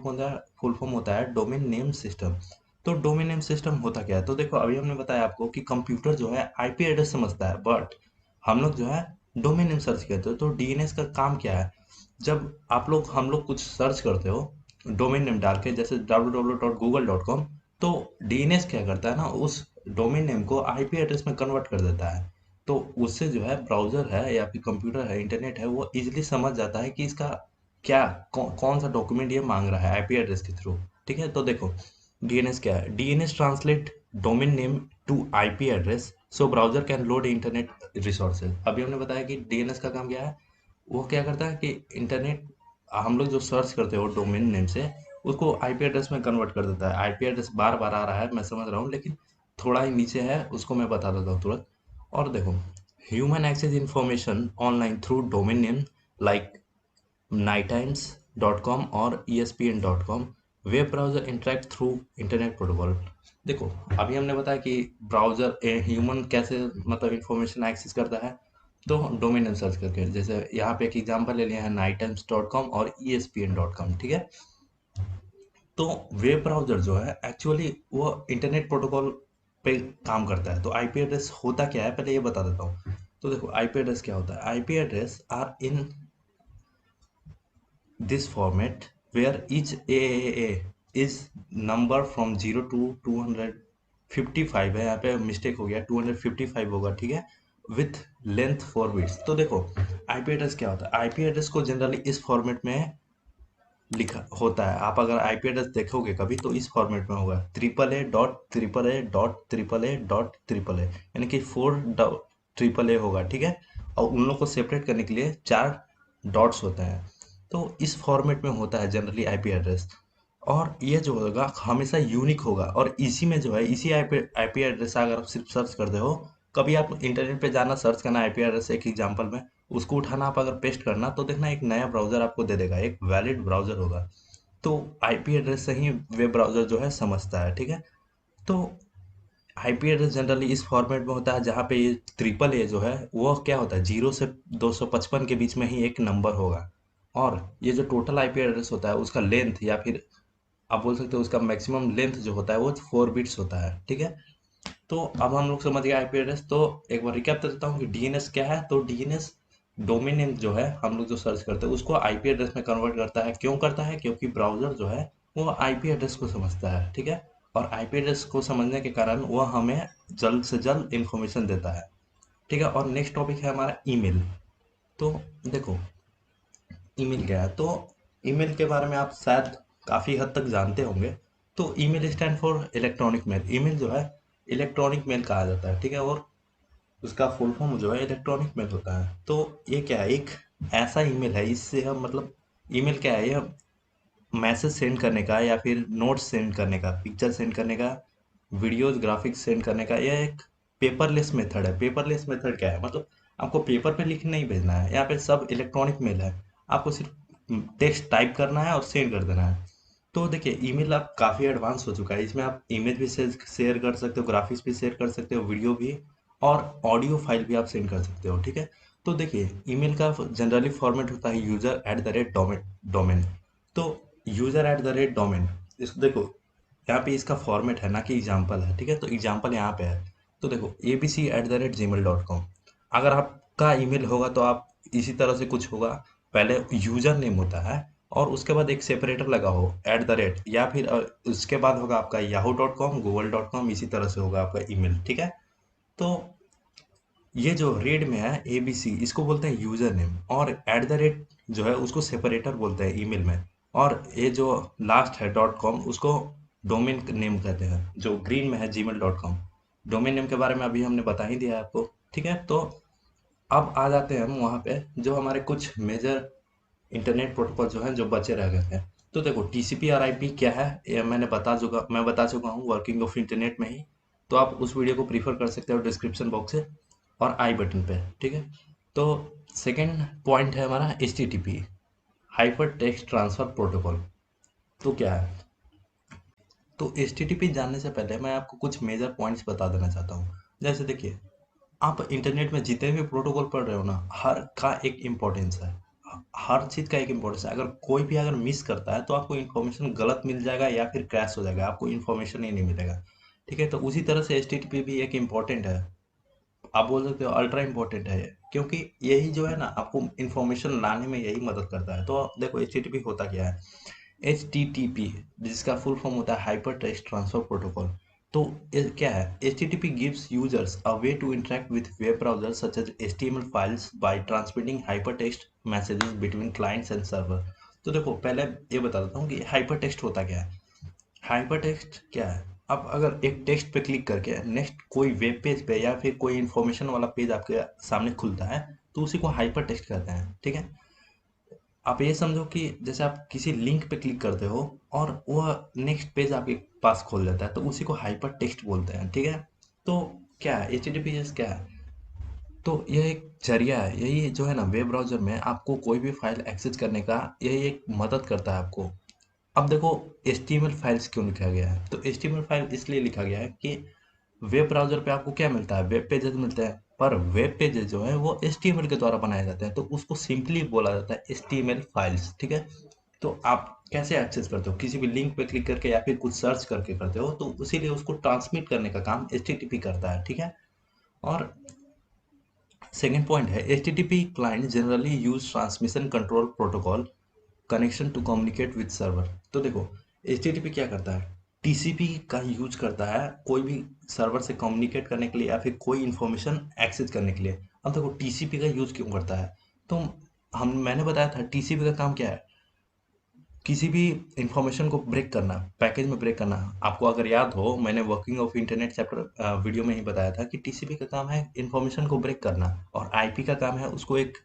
फॉर्म होता है डोमेन नेम सिस्टम। तो डोमेन नेम सिस्टम होता क्या है? तो देखो, अभी हमने बताया आपको कि कंप्यूटर जो है आईपी एड्रेस समझता है, बट हम लोग जो है डोमेन नेम सर्च करते हो। तो डीएनएस का काम क्या है, जब हम लोग कुछ सर्च करते हो डोमेन नेम डाल के, जैसे www.google.com, तो डीएनएस क्या करता है ना, उस डोमेन नेम को आईपी एड्रेस में कन्वर्ट कर देता है। तो उससे जो है ब्राउजर है या फिर कंप्यूटर है, इंटरनेट है, वो इजीली समझ जाता है कि इसका क्या कौन सा डॉक्यूमेंट ये मांग रहा है आईपी एड्रेस के थ्रू। ठीक है, तो देखो डीएनएस क्या है, DNS translate domain name to IP address so browser can load internet resources. अभी हमने बताया कि डीएनएस का काम क्या है, वो क्या करता है कि इंटरनेट, हम लोग जो सर्च करते हो डोमेन नेम से, उसको आईपी एड्रेस में कन्वर्ट कर देता है। आईपी एड्रेस बार बार आ रहा है, मैं समझ रहा हूँ, लेकिन थोड़ा ही नीचे है, उसको मैं बता देता हूँ तुरंत। और देखो, human access information online through domain name like नाइटाइम्स.com और ESPN.com, web browser interact through internet protocol. देखो, अभी हमने बताया कि ब्राउजर ह्यूमन कैसे मतलब इंफॉर्मेशन एक्सेस करता है, तो डोमेन नेम सर्च करके, जैसे यहाँ पे एक एग्जांपल ले लिया है नाइटाइम्स.com और ESPN.com। ठीक है, तो वेब ब्राउज़र जो है एक्चुअली वो इंटरनेट प्रोटोकॉल पे काम करता है। तो आईपी एड्रेस होता क्या है, पहले ये बता देता हूँ। तो देखो आईपी एड्रेस क्या होता है, IP address are in this format where each a is number from 0 to 255 है, यहाँ पे मिस्टेक हो गया, 255 होगा। ठीक है, विथ लेंथ 4 बिट्स। तो देखो आईपी एड्रेस क्या होता है, आईपी एड्रेस को जनरली इस फॉर्मेट में लिखा होता है। आप अगर आईपी एड्रेस देखोगे कभी तो इस फॉर्मेट में होगा, AAA.AAA.AAA.AAA, यानी कि 4 AAA होगा। ठीक है, और उन लोग को सेपरेट करने के लिए 4 डॉट्स होते हैं। तो इस फॉर्मेट में होता है जनरली आईपी एड्रेस, और ये जो होगा हमेशा यूनिक होगा। और इसी में जो है, इसी आईपी एड्रेस अगर आप सिर्फ सर्च करते हो, कभी आप इंटरनेट पे जाना, सर्च करना आईपी एड्रेस एक एग्जांपल में, उसको उठाना, आप अगर पेस्ट करना, तो देखना एक नया ब्राउज़र आपको दे देगा, एक वैलिड ब्राउज़र होगा। तो आईपी एड्रेस से ही वेब ब्राउज़र जो है समझता है। ठीक है, तो आईपी एड्रेस जनरली इस फॉर्मेट में होता है, जहाँ पे ये ट्रिपल ए जो है वो क्या होता है, 0 से 255 के बीच में ही एक नंबर होगा। और ये जो टोटल आईपी एड्रेस होता है उसका लेंथ, या फिर आप बोल सकते हो उसका मैक्सिमम लेंथ जो होता है वो 4 बिट्स होता है। ठीक है, तो अब हम लोग समझ गए आईपी एड्रेस। तो एक बार रिकैप कर देता हूँ कि डीएनएस क्या है। तो डीएनएस डोमेन नेम जो है, हम लोग जो सर्च करते हैं उसको आईपी एड्रेस में कन्वर्ट करता है। क्यों करता है, क्योंकि ब्राउजर जो है वो आईपी एड्रेस को समझता है। ठीक है, और आईपी एड्रेस को समझने के कारण वो हमें जल्द से जल्द इंफॉर्मेशन देता है। ठीक है, और नेक्स्ट टॉपिक है हमारा ईमेल। तो देखो ईमेल क्या है, तो ईमेल के बारे में आप शायद काफ़ी हद तक जानते होंगे। तो email stand for electronic mail. Email जो है इलेक्ट्रॉनिक मेल कहा जाता है। ठीक है, और उसका फुल फॉर्म जो है इलेक्ट्रॉनिक मेल होता है। तो ये क्या है, एक ऐसा ईमेल है, इससे हम मतलब ईमेल क्या है, ये मैसेज सेंड करने का, या फिर नोट्स सेंड करने का, पिक्चर सेंड करने का, वीडियोस ग्राफिक्स सेंड करने का, यह एक पेपरलेस मेथड है। पेपरलेस मेथड क्या है, मतलब आपको पेपर पे लिख नहीं भेजना है, यहाँ पे सब इलेक्ट्रॉनिक मेल है। आपको सिर्फ टेक्स्ट टाइप करना है और सेंड कर देना है। तो देखिए ईमेल अब काफ़ी एडवांस हो चुका है, इसमें आप इमेज भी शेयर कर सकते हो, ग्राफिक्स भी शेयर कर सकते हो, वीडियो भी, और ऑडियो फाइल भी आप सेंड कर सकते हो। ठीक है, तो देखिए ईमेल का जनरली फॉर्मेट होता है यूजर@डोमेन। तो यूजर@डोमेन, इसको देखो यहाँ पे इसका फॉर्मेट है ना कि एग्जाम्पल है। ठीक है, तो एग्जाम्पल यहाँ पे है। तो देखो abc@gmail.com, अगर आपका ईमेल होगा तो आप इसी तरह से कुछ होगा, पहले यूजर नेम होता है और उसके बाद एक सेपरेटर लगा हो @ या फिर उसके बाद होगा आपका yahoo.com, google.com, इसी तरह से होगा आपका ईमेल। ठीक है, तो ये जो रेड में है एबीसी, इसको बोलते हैं यूजर नेम, और जो है उसको सेपरेटर बोलते हैं ईमेल में। और ये जो लास्ट है .com, उसको डोमेन नेम कहते हैं, जो ग्रीन में है gmail.com। डोमेन नेम के बारे में अभी हमने बता ही दिया है आपको। ठीक है, तो अब आ जाते हैं हम वहाँ पे, जो हमारे कुछ मेजर इंटरनेट प्रोटोकॉल जो हैं जो बचे रह गए थे। तो देखो टीसीपी और आईपी क्या है, ये मैं बता चुका हूँ वर्किंग ऑफ इंटरनेट में ही। तो आप उस वीडियो को प्रीफर कर सकते हो डिस्क्रिप्शन बॉक्स से और आई बटन पे। ठीक है, तो सेकंड पॉइंट है हमारा HTTP, hyper text transfer protocol. तो क्या है, तो HTTP जानने से पहले मैं आपको कुछ मेजर पॉइंट्स बता देना चाहता हूँ। जैसे देखिए, आप इंटरनेट में जितने भी प्रोटोकॉल पढ़ रहे हो ना, हर का एक इम्पोर्टेंस है। हर चीज़ का एक इम्पोर्टेंस है। अगर कोई भी अगर मिस करता है तो आपको इन्फॉर्मेशन गलत मिल जाएगा या फिर क्रैश हो जाएगा, आपको इन्फॉर्मेशन ही नहीं मिलेगा। ठीक है, तो उसी तरह से HTTP भी एक इम्पोर्टेंट है। आप बोल सकते हो अल्ट्रा इंपॉर्टेंट है ये, क्योंकि यही जो है ना आपको इंफॉर्मेशन लाने में यही मदद करता है। तो देखो एचटीटीपी होता क्या है। एचटीटीपी जिसका फुल फॉर्म होता है हाइपर टेक्स्ट ट्रांसफर प्रोटोकॉल। तो क्या है, HTTP gives users a way to interact with web browser such as HTML files by transmitting hyper text messages between clients and server. तो देखो पहले ये बता देता हूँ कि हाइपर टेक्स्ट होता क्या है। हाइपर टेक्स्ट क्या है, अब अगर एक टेक्स्ट पे क्लिक करके नेक्स्ट कोई वेब पेज पे या फिर कोई इंफॉर्मेशन वाला पेज आपके सामने खुलता है, तो उसी को हाइपर टेक्स्ट कहते हैं। ठीक है, आप ये समझो कि जैसे आप किसी लिंक पे क्लिक करते हो और वह नेक्स्ट पेज आपके पास खोल जाता है, तो उसी को हाइपर टेक्स्ट बोलते हैं। ठीक है, तो क्या है एचटीटीपीएस क्या है, तो यह एक जरिया है, यही जो है ना वेब ब्राउजर में आपको कोई भी फाइल एक्सेस करने का यही एक मदद करता है आपको। अब देखो HTML फाइल्स क्यों लिखा गया है, तो HTML फाइल इसलिए लिखा गया है कि वेब ब्राउज़र पे आपको क्या मिलता है, वेब पेजेस मिलते हैं, पर वेब पेजेस जो है वो HTML के द्वारा बनाए जाते हैं, तो उसको सिंपली बोला जाता है HTML फाइल्स। ठीक है, तो आप कैसे एक्सेस करते हो, किसी भी लिंक पे क्लिक करके या फिर कुछ सर्च करके करते हो, तो उसीलिए उसको ट्रांसमिट करने का काम HTTP करता है। ठीक है, और सेकेंड पॉइंट है HTTP client generally use transmission control protocol connection to communicate with server. तो देखो एचटीटीपी क्या करता है, टीसीपी का यूज करता है कोई भी सर्वर से कम्युनिकेट करने के लिए या फिर कोई इंफॉर्मेशन एक्सेस करने के लिए। अब देखो टीसीपी का यूज क्यों करता है, तो मैंने बताया था टीसीपी का काम क्या है, किसी भी इंफॉर्मेशन को ब्रेक करना, पैकेज में ब्रेक करना। आपको अगर याद हो मैंने working of internet chapter video में ही बताया था कि टीसीपी का काम है इंफॉर्मेशन को ब्रेक करना, और आईपी का काम है उसको एक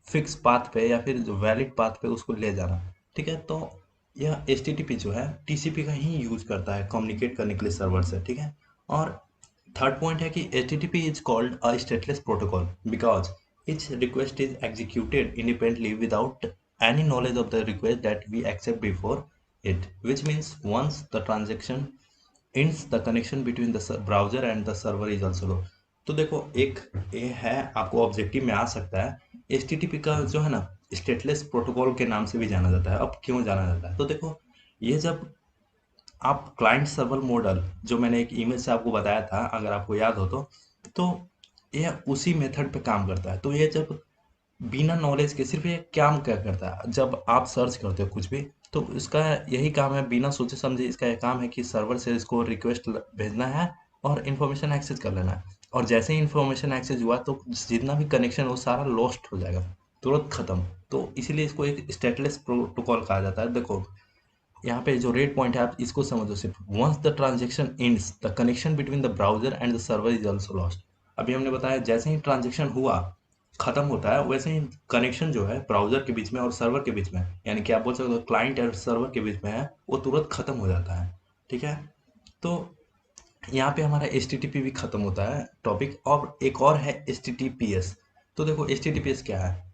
फिक्स पाथ पे या फिर जो वैलिड पाथ पे उसको ले जाना। ठीक है, तो यह एचटीटीपी जो है टीसीपी का ही यूज करता है कम्युनिकेट करने के लिए सर्वर से। ठीक है, और थर्ड पॉइंट है कि HTTP is called a stateless protocol because each request is executed independently without any knowledge of the request that we accept before it, which means once the transaction ends, the connection between the browser and the server is also low। तो देखो एक ये है, आपको objective में आ सकता है HTTP का जो है ना स्टेटलेस प्रोटोकॉल के नाम से भी जाना जाता है। अब क्यों जाना जाता है, तो देखो ये जब आप क्लाइंट सर्वर मॉडल जो मैंने एक ईमेल से आपको बताया था अगर आपको याद हो तो ये उसी मेथड पे काम करता है। तो ये जब बिना नॉलेज के सिर्फ ये काम क्या करता है, जब आप सर्च करते हो कुछ भी, तो इसका यही काम है बिना सोचे समझे, इसका यह काम है कि सर्वर से इसको रिक्वेस्ट भेजना है और इन्फॉर्मेशन एक्सेस कर लेना है। और जैसे ही इन्फॉर्मेशन एक्सेस हुआ तो जितना भी कनेक्शन वो सारा लॉस्ट हो जाएगा, तुरंत खत्म। तो इसीलिए इसको एक स्टेटलेस प्रोटोकॉल कहा जाता है। देखो यहाँ पे जो रेड पॉइंट है आप इसको समझो, सिर्फ once the transaction ends the connection between the browser and the server is also lost. अभी हमने बताया जैसे ही ट्रांजेक्शन हुआ खत्म होता है, वैसे ही कनेक्शन जो है ब्राउजर के बीच में और सर्वर के बीच में, यानी कि आप बोल सकते हो क्लाइंट और सर्वर के बीच में है, वो तुरंत खत्म हो जाता है। ठीक है, तो यहाँ पे हमारा HTTP भी खत्म होता है टॉपिक, और एक और है HTTPS। तो देखो HTTPS क्या है,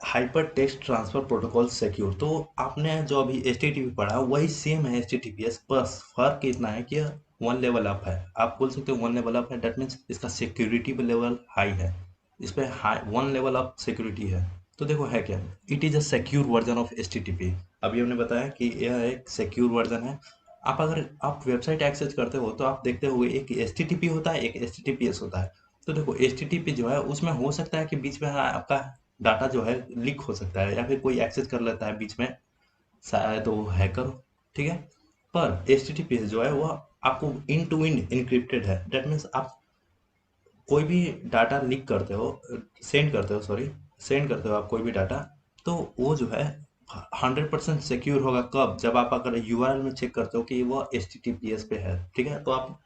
hyper text transfer protocol secure. तो आपने जो अभी HTTP पढ़ा वही सेम है HTTPS, बस फर्क इतना है कि वन लेवल अप है। आप बोल सकते हो वन लेवल अप है, दैट मीन्स इसका सिक्योरिटी लेवल हाई है, इस पे high one level up security है। तो देखो है क्या, it is a secure version of HTTP। अभी हमने बताया कि यह एक सिक्योर वर्जन है। आप अगर आप वेबसाइट एक्सेस करते हो तो आप देखते हो एक HTTP होता है, एक HTTPS होता है। तो देखो HTTP जो है उसमें हो सकता है कि बीच में आपका डाटा जो है लीक हो सकता है या फिर कोई एक्सेस कर लेता है बीच में, शायद वो हैकर हो। ठीक है, पर HTTPS जो है वह आपको इन टू इन इनक्रिप्टेड है, दैट मीन्स आप कोई भी डाटा लीक करते हो, सेंड करते हो, सॉरी सेंड करते हो आप कोई भी डाटा, तो वो जो है 100% सिक्योर होगा। कब, जब आप अगर URL में चेक करते हो कि वो HTTPS पे है। ठीक है, तो आप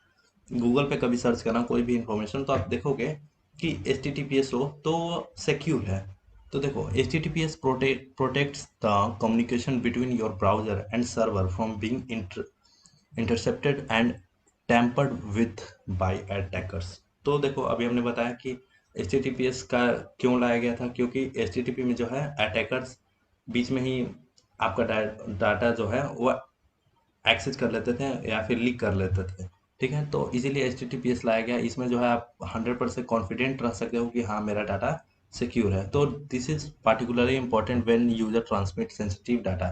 गूगल पे कभी सर्च करना कोई भी इंफॉर्मेशन, तो आप देखोगे कि HTTPS हो तो सिक्योर है। तो देखो HTTPS protects the communication between your browser and server from being intercepted and tampered with by attackers. तो देखो अभी हमने बताया कि HTTPS का क्यों लाया गया था, क्योंकि HTTP में जो है अटैकर्स बीच में ही आपका डाटा जो है वो एक्सेस कर लेते थे या फिर लीक कर लेते थे। ठीक है, तो इसीलिए HTTPS लाया गया। इसमें जो है आप 100% कॉन्फिडेंट रह सकते हो कि हाँ मेरा डाटा सिक्योर है। तो this is particularly important when user transmit sensitive data.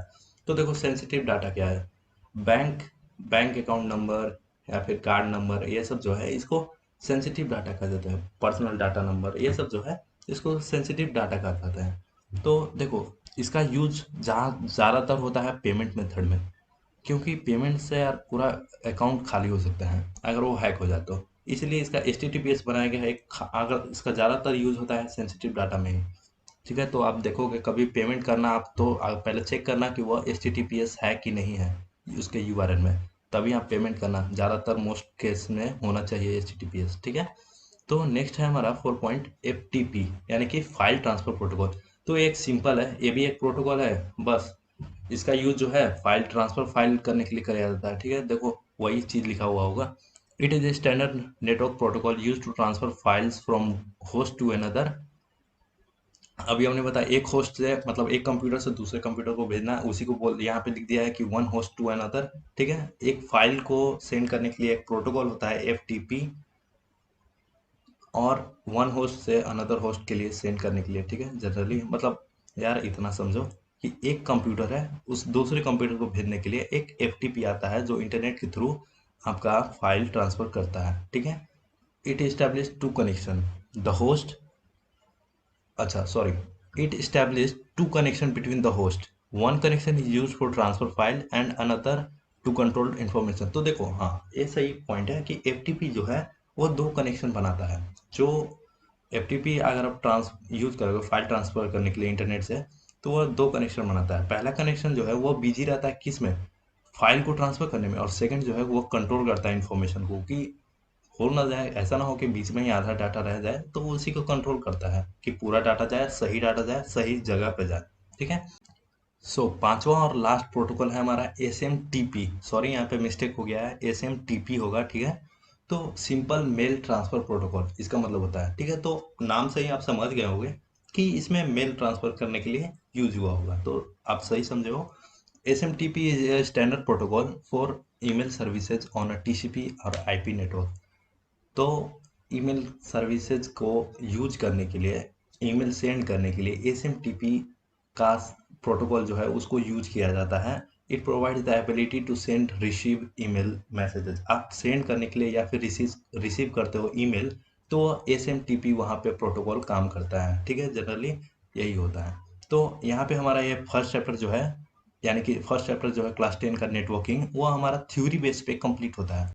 तो देखो सेंसिटिव डाटा क्या है, बैंक बैंक अकाउंट नंबर या फिर कार्ड नंबर, ये सब जो है इसको सेंसिटिव डाटा कहा जाता है, पर्सनल डाटा नंबर ये सब जो है इसको सेंसिटिव डाटा कहा जाता है। तो देखो इसका यूज जहाँ ज़्यादातर होता है पेमेंट मेथड में, क्योंकि पेमेंट से यार पूरा अकाउंट खाली हो सकता है अगर वो हैक हो जाए तो, इसलिए इसका HTTPS बनाया गया है। अगर इसका ज़्यादातर यूज होता है सेंसिटिव डाटा में ही। ठीक है, तो आप देखोगे कभी पेमेंट करना आप तो आप पहले चेक करना कि वह HTTPS है कि नहीं है उसके URL में, तभी आप पेमेंट करना। ज़्यादातर मोस्ट केस में होना चाहिए HTTPS। ठीक है, तो नेक्स्ट है हमारा 4 पॉइंट FTP यानी कि फाइल ट्रांसफर प्रोटोकॉल। तो ये एक सिंपल है, ये भी एक प्रोटोकॉल है, बस इसका यूज जो है फाइल ट्रांसफर फाइल करने के लिए किया जाता है। ठीक है, देखो वही चीज़ लिखा हुआ होगा। It is a standard network protocol use to transfer files from host to another. अभी हमने बताया एक होस्ट से मतलब एक कंप्यूटर से दूसरे कंप्यूटर को भेजना, उसी को बोल यहाँ पे लिख दिया है कि वन होस्ट टू अनदर। ठीक है, एक फाइल को सेंड करने के लिए एक प्रोटोकॉल होता है FTP, और वन होस्ट से अनदर होस्ट के लिए सेंड करने के लिए। ठीक है, जनरली मतलब यार इतना समझो कि एक कंप्यूटर है उस दूसरे कंप्यूटर को भेजने के लिए एक FTP आता है जो इंटरनेट के थ्रू आपका फाइल ट्रांसफर करता है। ठीक है, it establish to connection the host, अच्छा sorry, it establish to connection between the host, one connection is use for transfer file and another to control information. तो देखो हाँ ये सही पॉइंट है कि FTP जो है वो दो कनेक्शन बनाता है। जो FTP अगर आप यूज करोगे फाइल ट्रांसफर करने के लिए इंटरनेट से, तो वह दो कनेक्शन बनाता है। पहला कनेक्शन जो है वो बिजी रहता है किस में, फाइल को ट्रांसफर करने में, और सेकंड जो है वो कंट्रोल करता है इन्फॉर्मेशन को कि हो ना जाए, ऐसा ना हो कि बीच में ही आधा डाटा रह जाए, तो वो उसी को कंट्रोल करता है कि पूरा डाटा जाए सही जगह पे जाए। ठीक है, सो पांचवा और लास्ट प्रोटोकॉल है हमारा SMTP। सॉरी यहाँ पे मिस्टेक हो गया है, SMTP होगा। ठीक है, तो सिंपल मेल ट्रांसफर प्रोटोकॉल इसका मतलब होता है। ठीक है, तो नाम से ही आप समझ गए होंगे कि इसमें मेल ट्रांसफर करने के लिए यूज हुआ होगा, तो आप सही समझे हो। SMTP is a standard protocol for email services on a TCP और IP नेटवर्क। तो ईमेल सर्विसेज को यूज करने के लिए, ईमेल सेंड करने के लिए SMTP का प्रोटोकॉल जो है उसको यूज किया जाता है। It provides the ability to send receive email messages. आप सेंड करने के लिए या फिर रिसीव करते हो ईमेल, तो SMTP वहाँ पे प्रोटोकॉल काम करता है। ठीक है, जनरली यही होता है। तो यहाँ पे हमारा ये फर्स्ट चैप्टर जो है, यानी कि फर्स्ट चैप्टर जो है क्लास 10 का नेटवर्किंग, वो हमारा थ्योरी बेस पे कंप्लीट होता है।